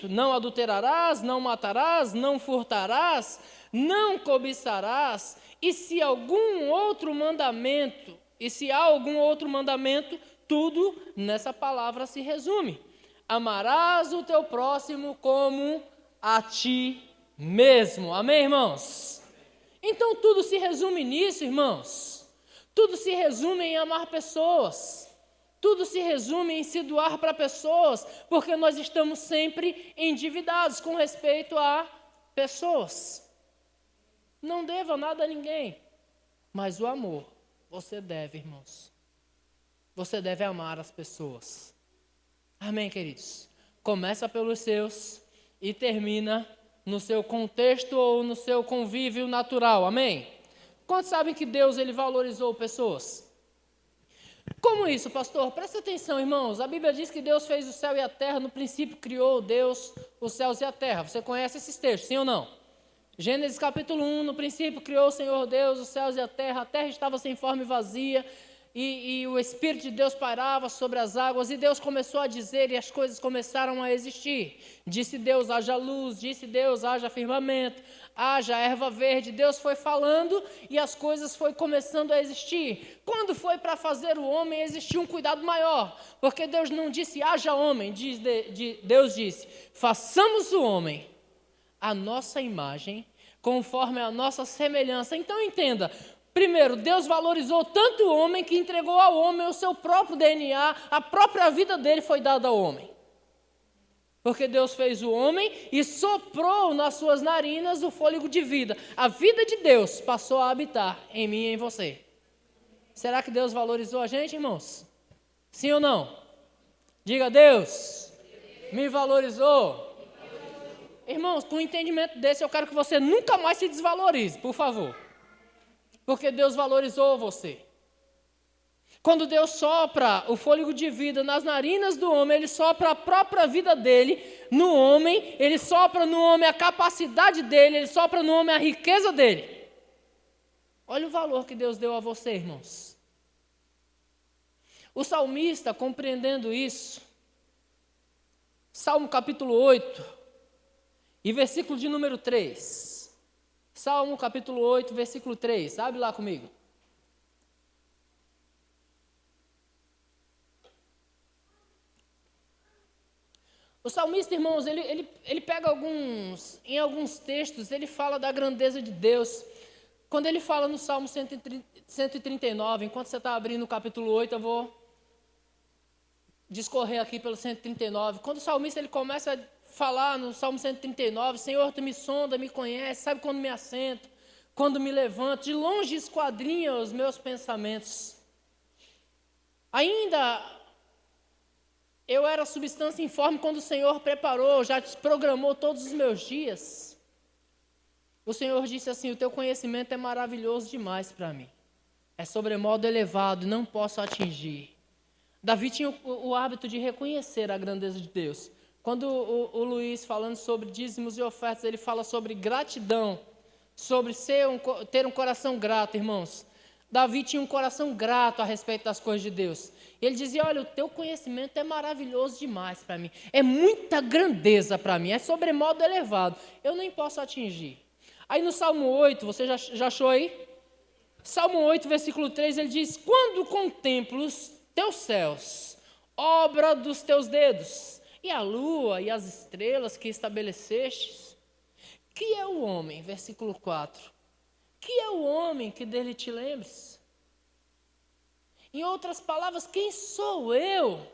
não adulterarás, não matarás, não furtarás, não cobiçarás, e se há algum outro mandamento, tudo nessa palavra se resume: amarás o teu próximo como a ti mesmo. Amém, irmãos? Então tudo se resume nisso, irmãos. Tudo se resume em amar pessoas. Tudo se resume em se doar para pessoas, porque nós estamos sempre endividados com respeito a pessoas. Não deva nada a ninguém, mas o amor, você deve, irmãos. Você deve amar as pessoas. Amém, queridos? Começa pelos seus e termina no seu contexto ou no seu convívio natural. Amém? Quantos sabem que Deus ele valorizou pessoas? Como isso, pastor? Presta atenção, irmãos. A Bíblia diz que Deus fez o céu e a terra. No princípio criou Deus os céus e a terra. Você conhece esses textos, sim ou não? Gênesis capítulo 1, no princípio criou o Senhor Deus os céus e a terra estava sem forma e vazia, e o Espírito de Deus pairava sobre as águas, e Deus começou a dizer, e as coisas começaram a existir. Disse Deus, haja luz, disse Deus, haja firmamento, haja erva verde. Deus foi falando e as coisas foi começando a existir. Quando foi para fazer o homem, existia um cuidado maior, porque Deus não disse, haja homem, Deus disse, façamos o homem a nossa imagem, conforme a nossa semelhança. Então entenda, primeiro, Deus valorizou tanto o homem que entregou ao homem o seu próprio DNA, a própria vida dele foi dada ao homem. Porque Deus fez o homem e soprou nas suas narinas o fôlego de vida. A vida de Deus passou a habitar em mim e em você. Será que Deus valorizou a gente, irmãos? Sim ou não? Diga, Deus me valorizou. Irmãos, com um entendimento desse, eu quero que você nunca mais se desvalorize, por favor. Porque Deus valorizou você. Quando Deus sopra o fôlego de vida nas narinas do homem, Ele sopra a própria vida dele no homem, Ele sopra no homem a capacidade dele, Ele sopra no homem a riqueza dele. Olha o valor que Deus deu a você, irmãos. O salmista, compreendendo isso, Salmo capítulo 8, e versículo de número 3. Salmo capítulo 8, versículo 3. Abre lá comigo. O salmista, irmãos, ele pega em alguns textos, ele fala da grandeza de Deus. Quando ele fala no Salmo 139, enquanto você está abrindo o capítulo 8, eu vou discorrer aqui pelo 139. Quando o salmista ele começa a falar no Salmo 139, Senhor, Tu me sonda, me conhece, sabe quando me assento, quando me levanto, de longe esquadrinha os meus pensamentos. Ainda eu era substância informe quando o Senhor preparou, já programou todos os meus dias. O Senhor disse assim, o Teu conhecimento é maravilhoso demais para mim. É sobremodo elevado, não posso atingir. Davi tinha o hábito de reconhecer a grandeza de Deus. Quando o Luiz, falando sobre dízimos e ofertas, ele fala sobre gratidão, sobre ter um coração grato, irmãos. Davi tinha um coração grato a respeito das coisas de Deus. Ele dizia, olha, o teu conhecimento é maravilhoso demais para mim. É muita grandeza para mim, é sobremodo elevado. Eu nem posso atingir. Aí no Salmo 8, você já achou aí? Salmo 8, versículo 3, ele diz, quando contemplo os teus céus, obra dos teus dedos, e a lua e as estrelas que estabelecestes, que é o homem, versículo 4, que é o homem que dele te lembres? Em outras palavras, quem sou eu?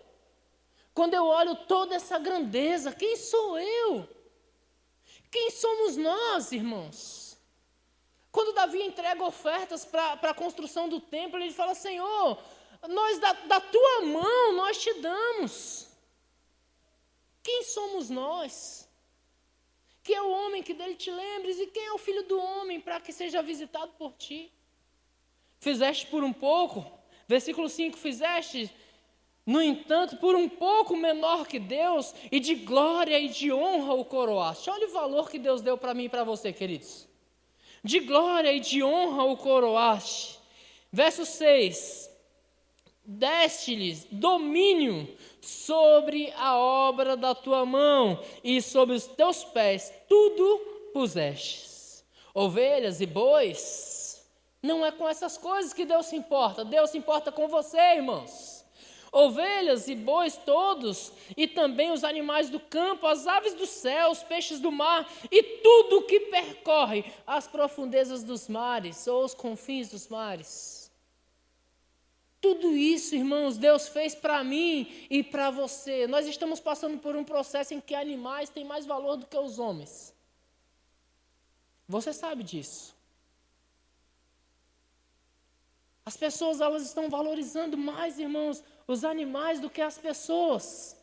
Quando eu olho toda essa grandeza, quem sou eu? Quem somos nós, irmãos? Quando Davi entrega ofertas para a construção do templo, ele fala, Senhor, nós da tua mão nós te damos. Quem somos nós? Que é o homem que dele te lembres, e quem é o filho do homem para que seja visitado por ti? Fizeste por um pouco, versículo 5, fizeste, no entanto, por um pouco menor que Deus, e de glória e de honra o coroaste. Olha o valor que Deus deu para mim e para você, queridos. De glória e de honra o coroaste. Verso 6, deste-lhes domínio sobre a obra da tua mão, e sobre os teus pés tudo pusestes. Ovelhas e bois, não é com essas coisas que Deus se importa. Deus se importa com você, irmãos. Ovelhas e bois todos, e também os animais do campo, as aves do céu, os peixes do mar, e tudo que percorre as profundezas dos mares, ou os confins dos mares. Tudo isso, irmãos, Deus fez para mim e para você. Nós estamos passando por um processo em que animais têm mais valor do que os homens. Você sabe disso. As pessoas, elas estão valorizando mais, irmãos, os animais do que as pessoas.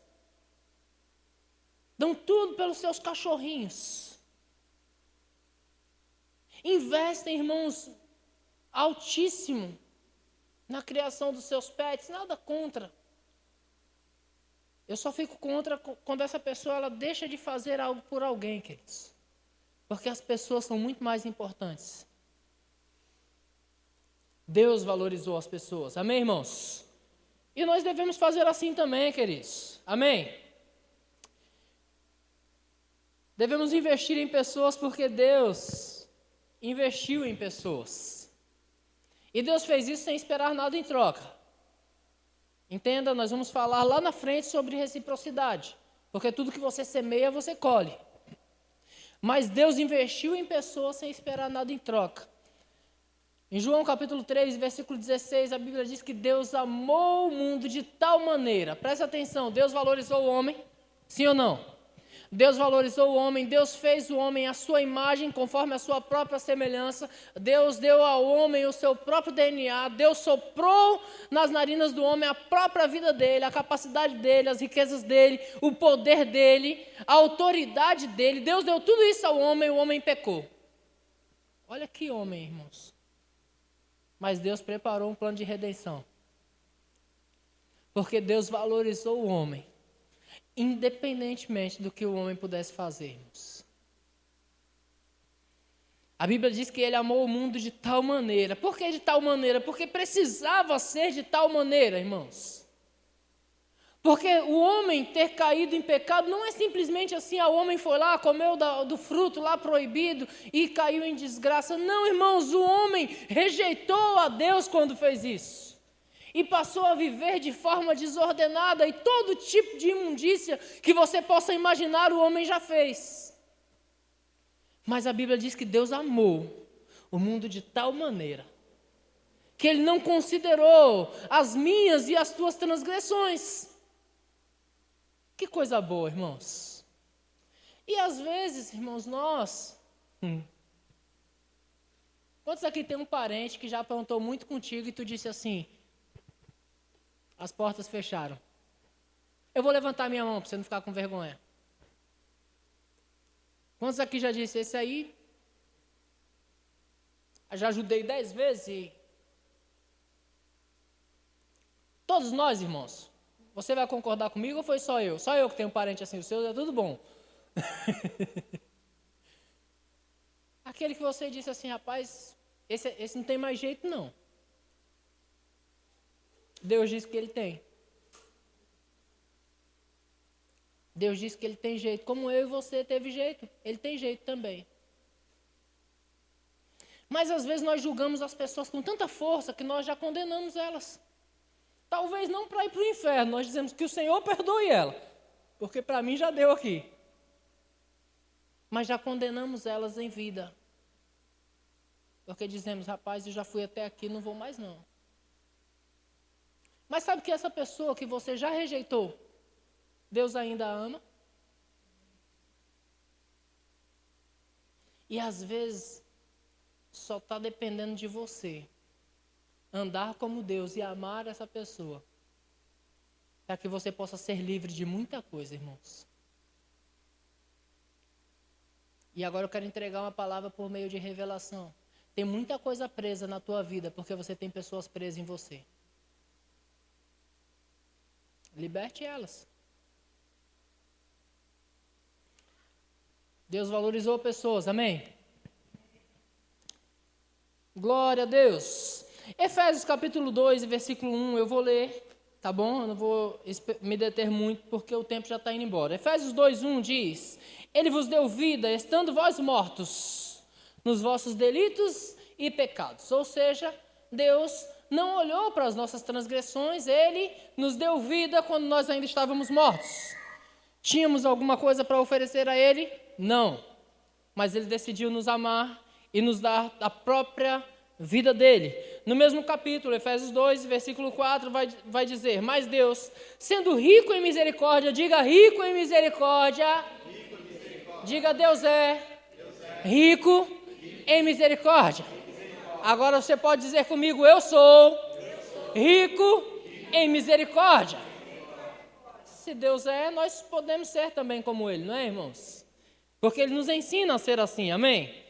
Dão tudo pelos seus cachorrinhos. Investem, irmãos, altíssimo na criação dos seus pets, nada contra. Eu só fico contra quando essa pessoa ela deixa de fazer algo por alguém, queridos. Porque as pessoas são muito mais importantes. Deus valorizou as pessoas. Amém, irmãos? E nós devemos fazer assim também, queridos. Amém? Devemos investir em pessoas porque Deus investiu em pessoas. E Deus fez isso sem esperar nada em troca. Entenda, nós vamos falar lá na frente sobre reciprocidade. Porque tudo que você semeia, você colhe. Mas Deus investiu em pessoas sem esperar nada em troca. Em João capítulo 3, versículo 16, a Bíblia diz que Deus amou o mundo de tal maneira. Presta atenção, Deus valorizou o homem, sim ou não? Deus valorizou o homem, Deus fez o homem à sua imagem, conforme a sua própria semelhança. Deus deu ao homem o seu próprio DNA, Deus soprou nas narinas do homem a própria vida dele, a capacidade dele, as riquezas dele, o poder dele, a autoridade dele. Deus deu tudo isso ao homem e o homem pecou. Olha que homem, irmãos. Mas Deus preparou um plano de redenção. Porque Deus valorizou o homem, independentemente do que o homem pudesse fazer, irmãos. A Bíblia diz que ele amou o mundo de tal maneira. Por que de tal maneira? Porque precisava ser de tal maneira, irmãos. Porque o homem ter caído em pecado não é simplesmente assim, o homem foi lá, comeu do fruto lá proibido e caiu em desgraça. Não, irmãos, o homem rejeitou a Deus quando fez isso. E passou a viver de forma desordenada, e todo tipo de imundícia que você possa imaginar, o homem já fez. Mas a Bíblia diz que Deus amou o mundo de tal maneira que Ele não considerou as minhas e as tuas transgressões. Que coisa boa, irmãos. E às vezes, irmãos, nós... Quantos aqui tem um parente que já aprontou muito contigo e tu disse assim... As portas fecharam. Eu vou levantar minha mão para você não ficar com vergonha. Quantos aqui já disse, esse aí, eu já ajudei 10 vezes e... Todos nós, irmãos, você vai concordar comigo ou foi só eu? Só eu que tenho um parente assim, o seu é tudo bom. Aquele que você disse assim, rapaz, esse não tem mais jeito não. Deus diz que ele tem. Deus diz que ele tem jeito. Como eu e você teve jeito, ele tem jeito também. Mas às vezes nós julgamos as pessoas com tanta força que nós já condenamos elas. Talvez não para ir para o inferno, nós dizemos que o Senhor perdoe ela. Porque para mim já deu aqui. Mas já condenamos elas em vida. Porque dizemos, rapaz, eu já fui até aqui, não vou mais não. Mas sabe que essa pessoa que você já rejeitou, Deus ainda a ama? E às vezes, só está dependendo de você. Andar como Deus e amar essa pessoa. Para que você possa ser livre de muita coisa, irmãos. E agora eu quero entregar uma palavra por meio de revelação. Tem muita coisa presa na tua vida, porque você tem pessoas presas em você. Liberte elas. Deus valorizou pessoas, amém? Glória a Deus. Efésios capítulo 2, versículo 1, eu vou ler, tá bom? Eu não vou me deter muito, porque o tempo já está indo embora. Efésios 2, 1 diz: Ele vos deu vida, estando vós mortos nos vossos delitos e pecados. Ou seja, Deus não olhou para as nossas transgressões, Ele nos deu vida quando nós ainda estávamos mortos. Tínhamos alguma coisa para oferecer a Ele? Não. Mas Ele decidiu nos amar e nos dar a própria vida dele. No mesmo capítulo, Efésios 2, versículo 4, vai dizer: Mas Deus, sendo rico em misericórdia, diga rico em misericórdia, diga Deus é rico em misericórdia. Agora você pode dizer comigo: eu sou rico em misericórdia. Se Deus é, nós podemos ser também como Ele, não é, irmãos? Porque Ele nos ensina a ser assim, amém?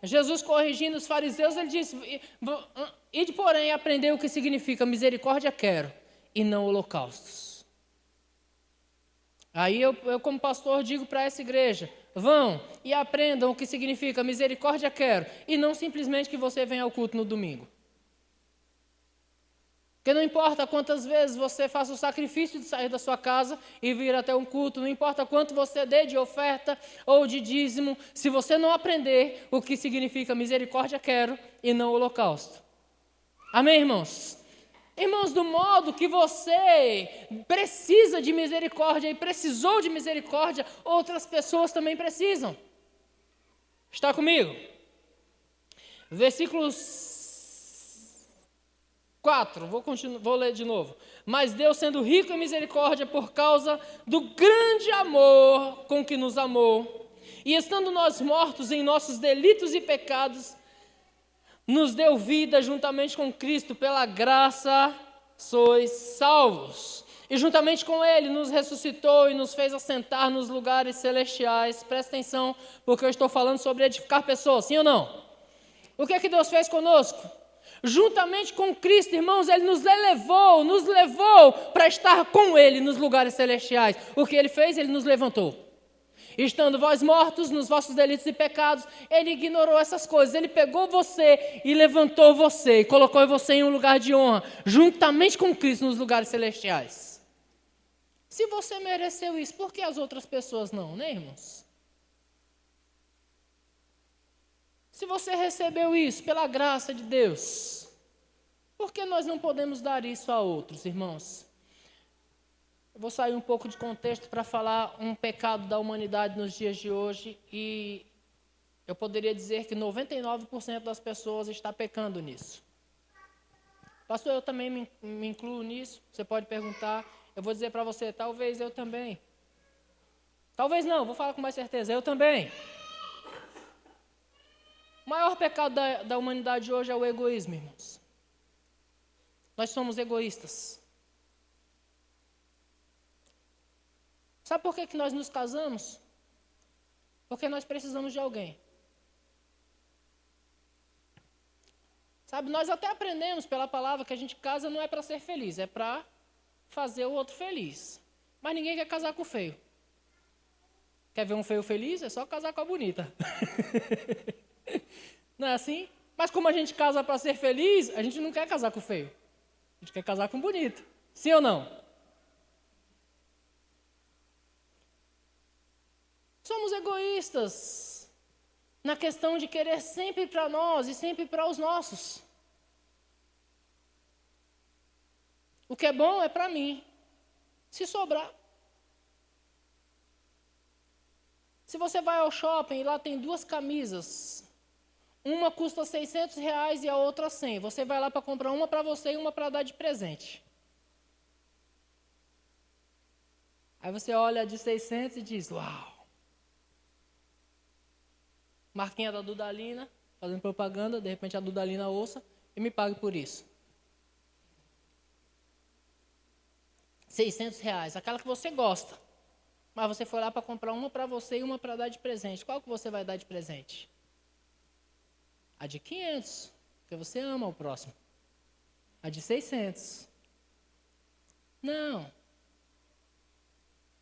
Jesus corrigindo os fariseus, Ele disse: Ide, porém, aprender o que significa misericórdia quero, e não holocaustos. Aí eu como pastor, digo para essa igreja: vão e aprendam o que significa misericórdia quero, e não simplesmente que você venha ao culto no domingo. Porque não importa quantas vezes você faça o sacrifício de sair da sua casa e vir até um culto, não importa quanto você dê de oferta ou de dízimo, se você não aprender o que significa misericórdia quero e não holocausto. Amém, irmãos? Irmãos, do modo que você precisa de misericórdia e precisou de misericórdia, outras pessoas também precisam. Está comigo? Versículos 4, vou ler de novo. Mas Deus, sendo rico em misericórdia, por causa do grande amor com que nos amou, e estando nós mortos em nossos delitos e pecados, nos deu vida juntamente com Cristo, pela graça sois salvos. E juntamente com Ele nos ressuscitou e nos fez assentar nos lugares celestiais. Presta atenção, porque eu estou falando sobre edificar pessoas, sim ou não? O que é que Deus fez conosco? Juntamente com Cristo, irmãos, Ele nos levou para estar com Ele nos lugares celestiais. O que Ele fez? Ele nos levantou. Estando vós mortos nos vossos delitos e pecados, Ele ignorou essas coisas. Ele pegou você e levantou você e colocou você em um lugar de honra, juntamente com Cristo nos lugares celestiais. Se você mereceu isso, por que as outras pessoas não, né, irmãos? Se você recebeu isso pela graça de Deus, por que nós não podemos dar isso a outros, irmãos? Eu vou sair um pouco de contexto para falar um pecado da humanidade nos dias de hoje, e eu poderia dizer que 99% das pessoas está pecando nisso. Pastor, eu também me incluo nisso. Você pode perguntar, eu vou dizer para você: talvez eu também. Talvez não, vou falar com mais certeza, eu também. O maior pecado da humanidade hoje é o egoísmo, irmãos. Nós somos egoístas. Sabe por que nós nos casamos? Porque nós precisamos de alguém. Sabe, nós até aprendemos pela palavra que a gente casa não é para ser feliz, é para fazer o outro feliz. Mas ninguém quer casar com o feio. Quer ver um feio feliz? É só casar com a bonita. Não é assim? Mas como a gente casa para ser feliz, a gente não quer casar com o feio. A gente quer casar com o bonito. Sim ou não? Somos egoístas na questão de querer sempre para nós e sempre para os nossos. O que é bom é para mim. Se sobrar. Se você vai ao shopping e lá tem 2 camisas, uma custa R$600 e a outra 100. Você vai lá para comprar uma para você e uma para dar de presente. Aí você olha a de 600 e diz: uau! Marquinha da Dudalina, fazendo propaganda, de repente a Dudalina ouça e me pague por isso. R$600, aquela que você gosta. Mas você foi lá para comprar uma para você e uma para dar de presente. Qual que você vai dar de presente? A de 500, porque você ama o próximo. A de 600. Não.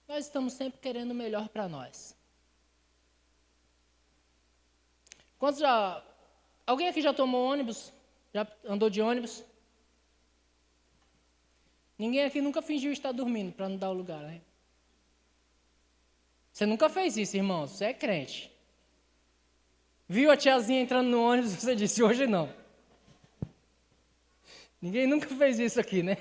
Nós estamos sempre querendo o melhor para nós. Alguém aqui já tomou ônibus Já andou de ônibus? Ninguém aqui nunca fingiu estar dormindo para não dar o lugar, né? Você nunca fez isso, irmão. Você é crente. Viu a tiazinha entrando no ônibus, você disse, hoje não. Ninguém nunca fez isso aqui, né?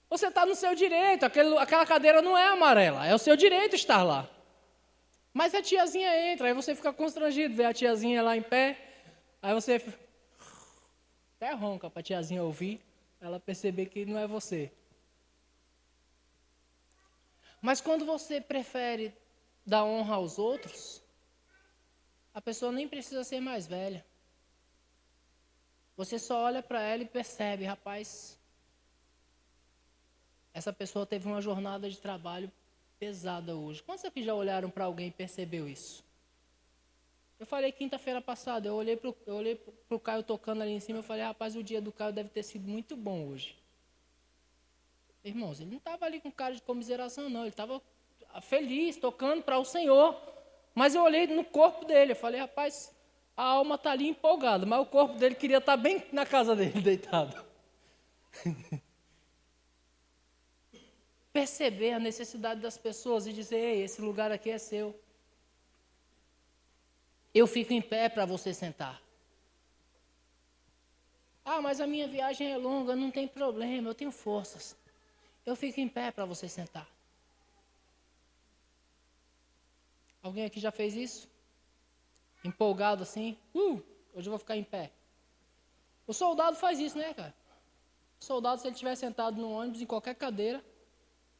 Você está no seu direito, aquela cadeira não é amarela, é o seu direito estar lá. Mas a tiazinha entra, aí você fica constrangido, ver a tiazinha lá em pé, aí você até ronca para a tiazinha ouvir, ela perceber que não é você. Mas quando você prefere dar honra aos outros, a pessoa nem precisa ser mais velha. Você só olha para ela e percebe, rapaz, essa pessoa teve uma jornada de trabalho pesada hoje. Quantos aqui já olharam para alguém e percebeu isso? Eu falei quinta-feira passada, eu olhei para o Caio tocando ali em cima, eu falei, rapaz, o dia do Caio deve ter sido muito bom hoje. Irmãos, ele não estava ali com cara de comiseração, não, ele estava feliz, tocando para o Senhor. Mas eu olhei no corpo dele, eu falei, rapaz, a alma está ali empolgada, mas o corpo dele queria estar bem na casa dele, deitado. Perceber a necessidade das pessoas e dizer, ei, esse lugar aqui é seu. Eu fico em pé para você sentar. Ah, mas a minha viagem é longa, não tem problema, eu tenho forças. Eu fico em pé para você sentar. Alguém aqui já fez isso? Empolgado assim? Hoje eu vou ficar em pé. O soldado faz isso, né, cara? O soldado, se ele estiver sentado no ônibus, em qualquer cadeira,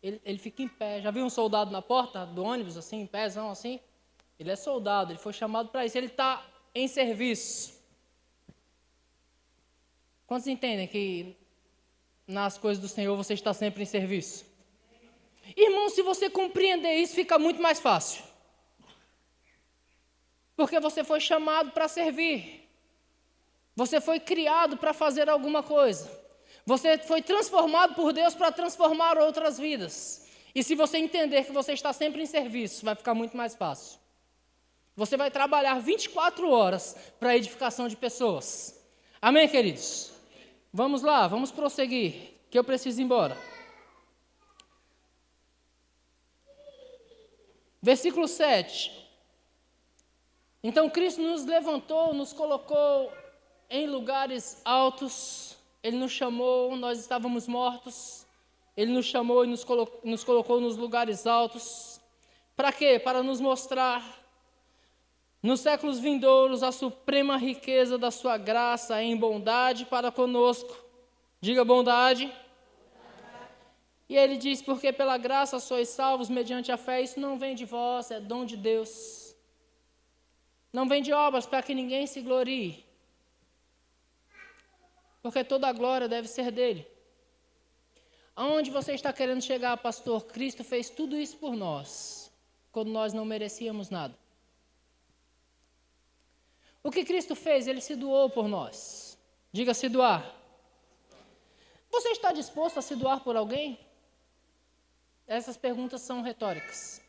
ele fica em pé. Já viu um soldado na porta do ônibus, assim, em pézão, assim? Ele é soldado, ele foi chamado para isso. Ele está em serviço. Quantos entendem que nas coisas do Senhor você está sempre em serviço? Irmão, se você compreender isso, fica muito mais fácil. Porque você foi chamado para servir. Você foi criado para fazer alguma coisa. Você foi transformado por Deus para transformar outras vidas. E se você entender que você está sempre em serviço, vai ficar muito mais fácil. Você vai trabalhar 24 horas para a edificação de pessoas. Amém, queridos? Vamos lá, vamos prosseguir, que eu preciso ir embora. Versículo 7. Então Cristo nos levantou, nos colocou em lugares altos. Ele nos chamou, nós estávamos mortos. Ele nos chamou e nos colocou nos lugares altos. Para quê? Para nos mostrar, nos séculos vindouros, a suprema riqueza da sua graça em bondade para conosco. Diga bondade. E ele diz, porque pela graça sois salvos mediante a fé. Isso não vem de vós, é dom de Deus. Não vem de obras para que ninguém se glorie. Porque toda a glória deve ser dele. Aonde você está querendo chegar, pastor? Cristo fez tudo isso por nós, quando nós não merecíamos nada. O que Cristo fez? Ele se doou por nós. Diga se doar. Você está disposto a se doar por alguém? Essas perguntas são retóricas.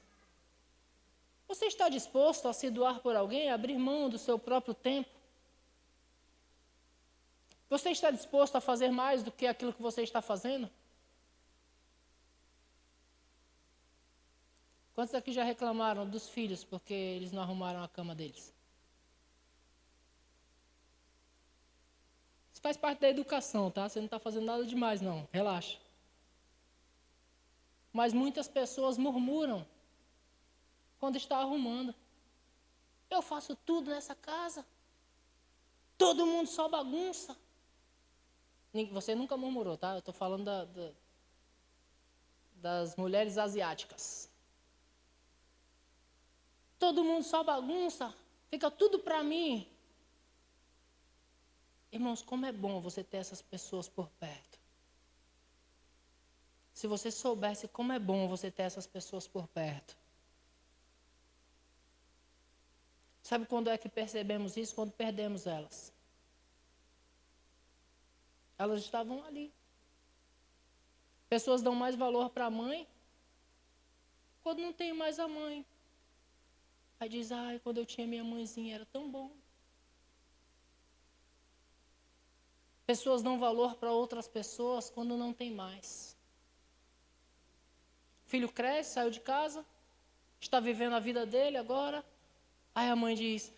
Você está disposto a se doar por alguém, a abrir mão do seu próprio tempo? Você está disposto a fazer mais do que aquilo que você está fazendo? Quantos aqui já reclamaram dos filhos porque eles não arrumaram a cama deles? Isso faz parte da educação, tá? Você não está fazendo nada demais, não. Relaxa. Mas muitas pessoas murmuram quando está arrumando. Eu faço tudo nessa casa. Todo mundo só bagunça. Você nunca murmurou, tá? Eu estou falando das mulheres asiáticas. Todo mundo só bagunça. Fica tudo para mim. Irmãos, como é bom você ter essas pessoas por perto. Se você soubesse como é bom você ter essas pessoas por perto. Sabe quando é que percebemos isso? Quando perdemos elas. Elas estavam ali. Pessoas dão mais valor para a mãe quando não tem mais a mãe. Aí diz, quando eu tinha minha mãezinha era tão bom. Pessoas dão valor para outras pessoas quando não tem mais. O filho cresce, saiu de casa, está vivendo a vida dele agora. Aí a mãe diz,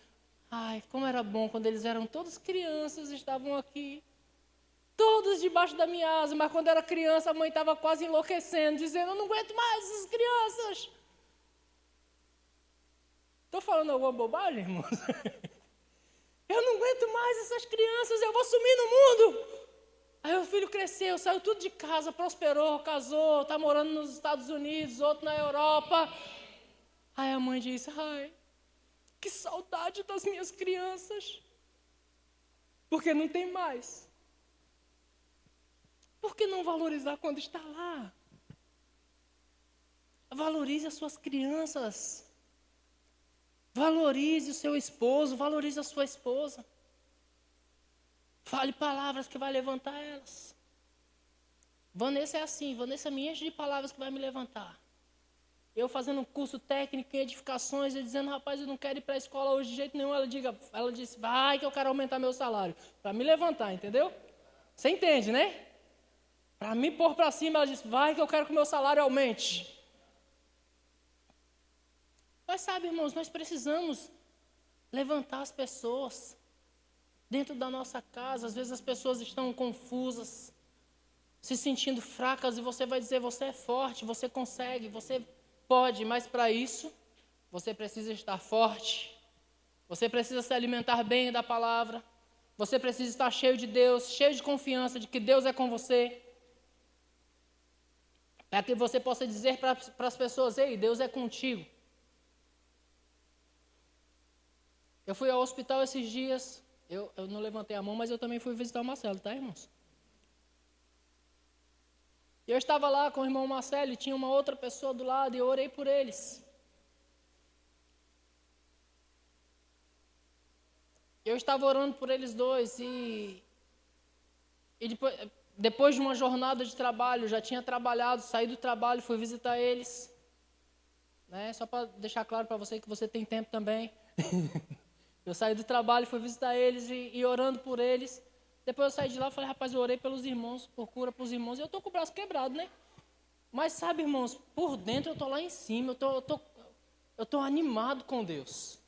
ai, como era bom quando eles eram todos crianças, estavam aqui, todos debaixo da minha asa, mas quando era criança a mãe estava quase enlouquecendo, dizendo, eu não aguento mais essas crianças. Estou falando alguma bobagem, irmãos? Eu não aguento mais essas crianças, eu vou sumir no mundo. Aí o filho cresceu, saiu tudo de casa, prosperou, casou, está morando nos Estados Unidos, outro na Europa. Aí a mãe disse, ai, que saudade das minhas crianças. Porque não tem mais. Por que não valorizar quando está lá? Valorize as suas crianças. Valorize o seu esposo, valorize a sua esposa. Fale palavras que vai levantar elas. Vanessa é assim, Vanessa me enche de palavras que vai me levantar. Eu fazendo um curso técnico em edificações e dizendo, rapaz, eu não quero ir para a escola hoje de jeito nenhum. Ela disse, vai que eu quero aumentar meu salário. Para me levantar, entendeu? Você entende, né? Para me pôr para cima, ela disse, vai que eu quero que o meu salário aumente. Mas sabe, irmãos, nós precisamos levantar as pessoas dentro da nossa casa. Às vezes as pessoas estão confusas, se sentindo fracas, e você vai dizer, você é forte, você consegue, você pode, mas para isso, você precisa estar forte, você precisa se alimentar bem da palavra, você precisa estar cheio de Deus, cheio de confiança de que Deus é com você, para que você possa dizer para as pessoas, ei, Deus é contigo. Eu fui ao hospital esses dias, eu não levantei a mão, mas eu também fui visitar o Marcelo, tá, irmãos? Eu estava lá com o irmão Marcelo e tinha uma outra pessoa do lado e eu orei por eles. Eu estava orando por eles dois e depois de uma jornada de trabalho, já tinha trabalhado, saí do trabalho, fui visitar eles. Né? Só para deixar claro para você que você tem tempo também. Eu saí do trabalho, fui visitar eles e orando por eles. Depois eu saí de lá e falei, rapaz, eu orei pelos irmãos, por cura para os irmãos, e eu estou com o braço quebrado, né? Mas sabe, irmãos, por dentro eu estou lá em cima, eu estou animado com Deus.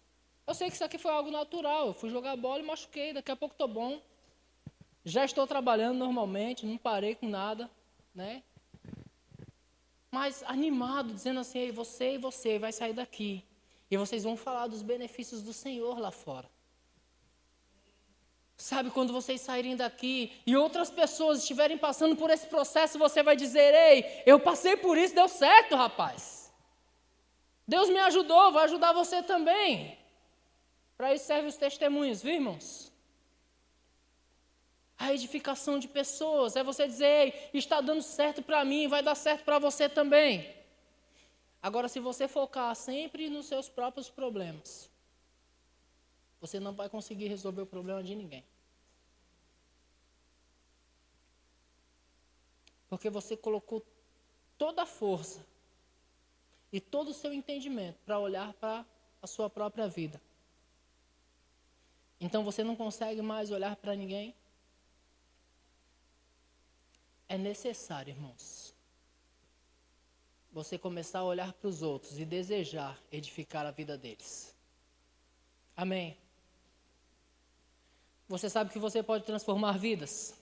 Eu sei que isso aqui foi algo natural, eu fui jogar bola e machuquei, daqui a pouco estou bom. Já estou trabalhando normalmente, não parei com nada, né? Mas animado, dizendo assim, ei, você e você vai sair daqui. E vocês vão falar dos benefícios do Senhor lá fora. Sabe, quando vocês saírem daqui e outras pessoas estiverem passando por esse processo, você vai dizer, ei, eu passei por isso, deu certo, rapaz. Deus me ajudou, vai ajudar você também. Para isso servem os testemunhos, viu, irmãos? A edificação de pessoas, é você dizer, ei, está dando certo para mim, vai dar certo para você também. Agora, se você focar sempre nos seus próprios problemas, você não vai conseguir resolver o problema de ninguém. Porque você colocou toda a força e todo o seu entendimento para olhar para a sua própria vida. Então você não consegue mais olhar para ninguém. É necessário, irmãos, você começar a olhar para os outros e desejar edificar a vida deles. Amém? Você sabe que você pode transformar vidas?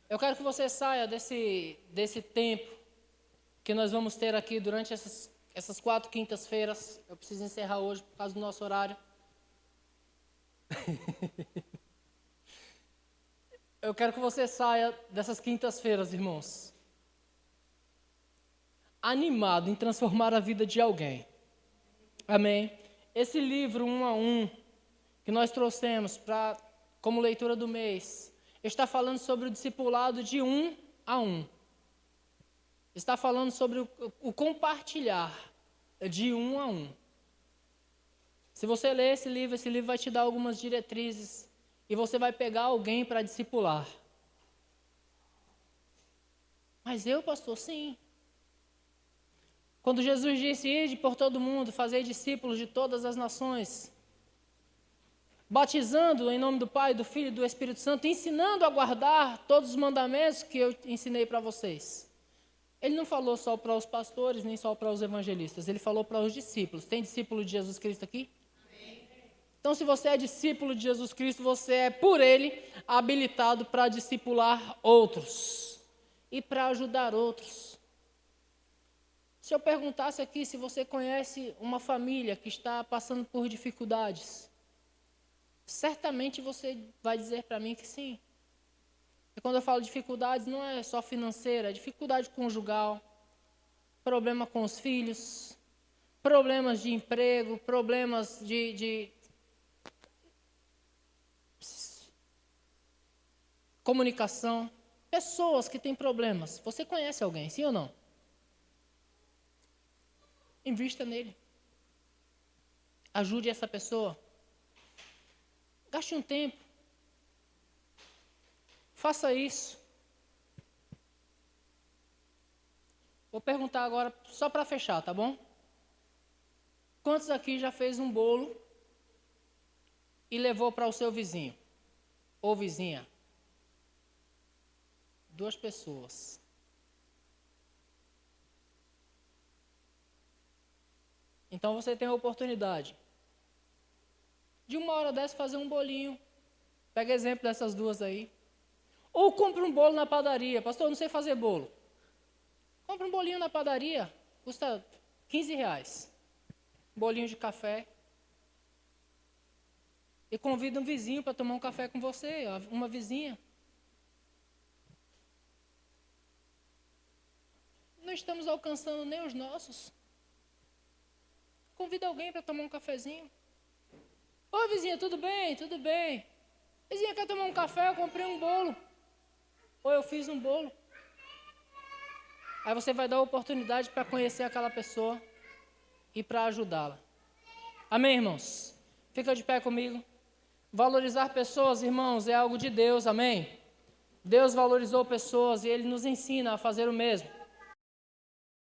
Eu quero que você saia desse tempo que nós vamos ter aqui durante essas 4 quintas-feiras. Eu preciso encerrar hoje por causa do nosso horário. Eu quero que você saia dessas quintas-feiras, irmãos, animado em transformar a vida de alguém. Amém? Esse livro 1 a 1 que nós trouxemos como leitura do mês, está falando sobre o discipulado de 1 a 1. Está falando sobre o compartilhar de 1 a 1. Se você ler esse livro vai te dar algumas diretrizes e você vai pegar alguém para discipular. Mas eu, pastor, sim. Quando Jesus disse, ide por todo mundo, fazei discípulos de todas as nações, batizando em nome do Pai, do Filho e do Espírito Santo, ensinando a guardar todos os mandamentos que eu ensinei para vocês. Ele não falou só para os pastores, nem só para os evangelistas, ele falou para os discípulos. Tem discípulo de Jesus Cristo aqui? Amém. Então, se você é discípulo de Jesus Cristo, você é, por ele, habilitado para discipular outros e para ajudar outros. Se eu perguntasse aqui se você conhece uma família que está passando por dificuldades, certamente você vai dizer para mim que sim. E quando eu falo dificuldades, não é só financeira, é dificuldade conjugal, problema com os filhos, problemas de emprego, problemas de comunicação. Pessoas que têm problemas. Você conhece alguém, sim ou não? Invista nele. Ajude essa pessoa. Gaste um tempo. Faça isso. Vou perguntar agora, só para fechar, tá bom? Quantos aqui já fez um bolo e levou para o seu vizinho? Ou vizinha? 2 pessoas. Então você tem a oportunidade de uma hora dessa fazer um bolinho. Pega exemplo dessas 2 aí. Ou compra um bolo na padaria. Pastor, eu não sei fazer bolo. Compra um bolinho na padaria. Custa R$15. Bolinho de café. E convida um vizinho para tomar um café com você. Uma vizinha. Não estamos alcançando nem os nossos. Convida alguém para tomar um cafezinho. Ô vizinha, tudo bem? Tudo bem. Vizinha, quer tomar um café? Eu comprei um bolo. Ou eu fiz um bolo. Aí você vai dar a oportunidade para conhecer aquela pessoa e para ajudá-la. Amém, irmãos? Fica de pé comigo. Valorizar pessoas, irmãos, é algo de Deus, amém? Deus valorizou pessoas e Ele nos ensina a fazer o mesmo.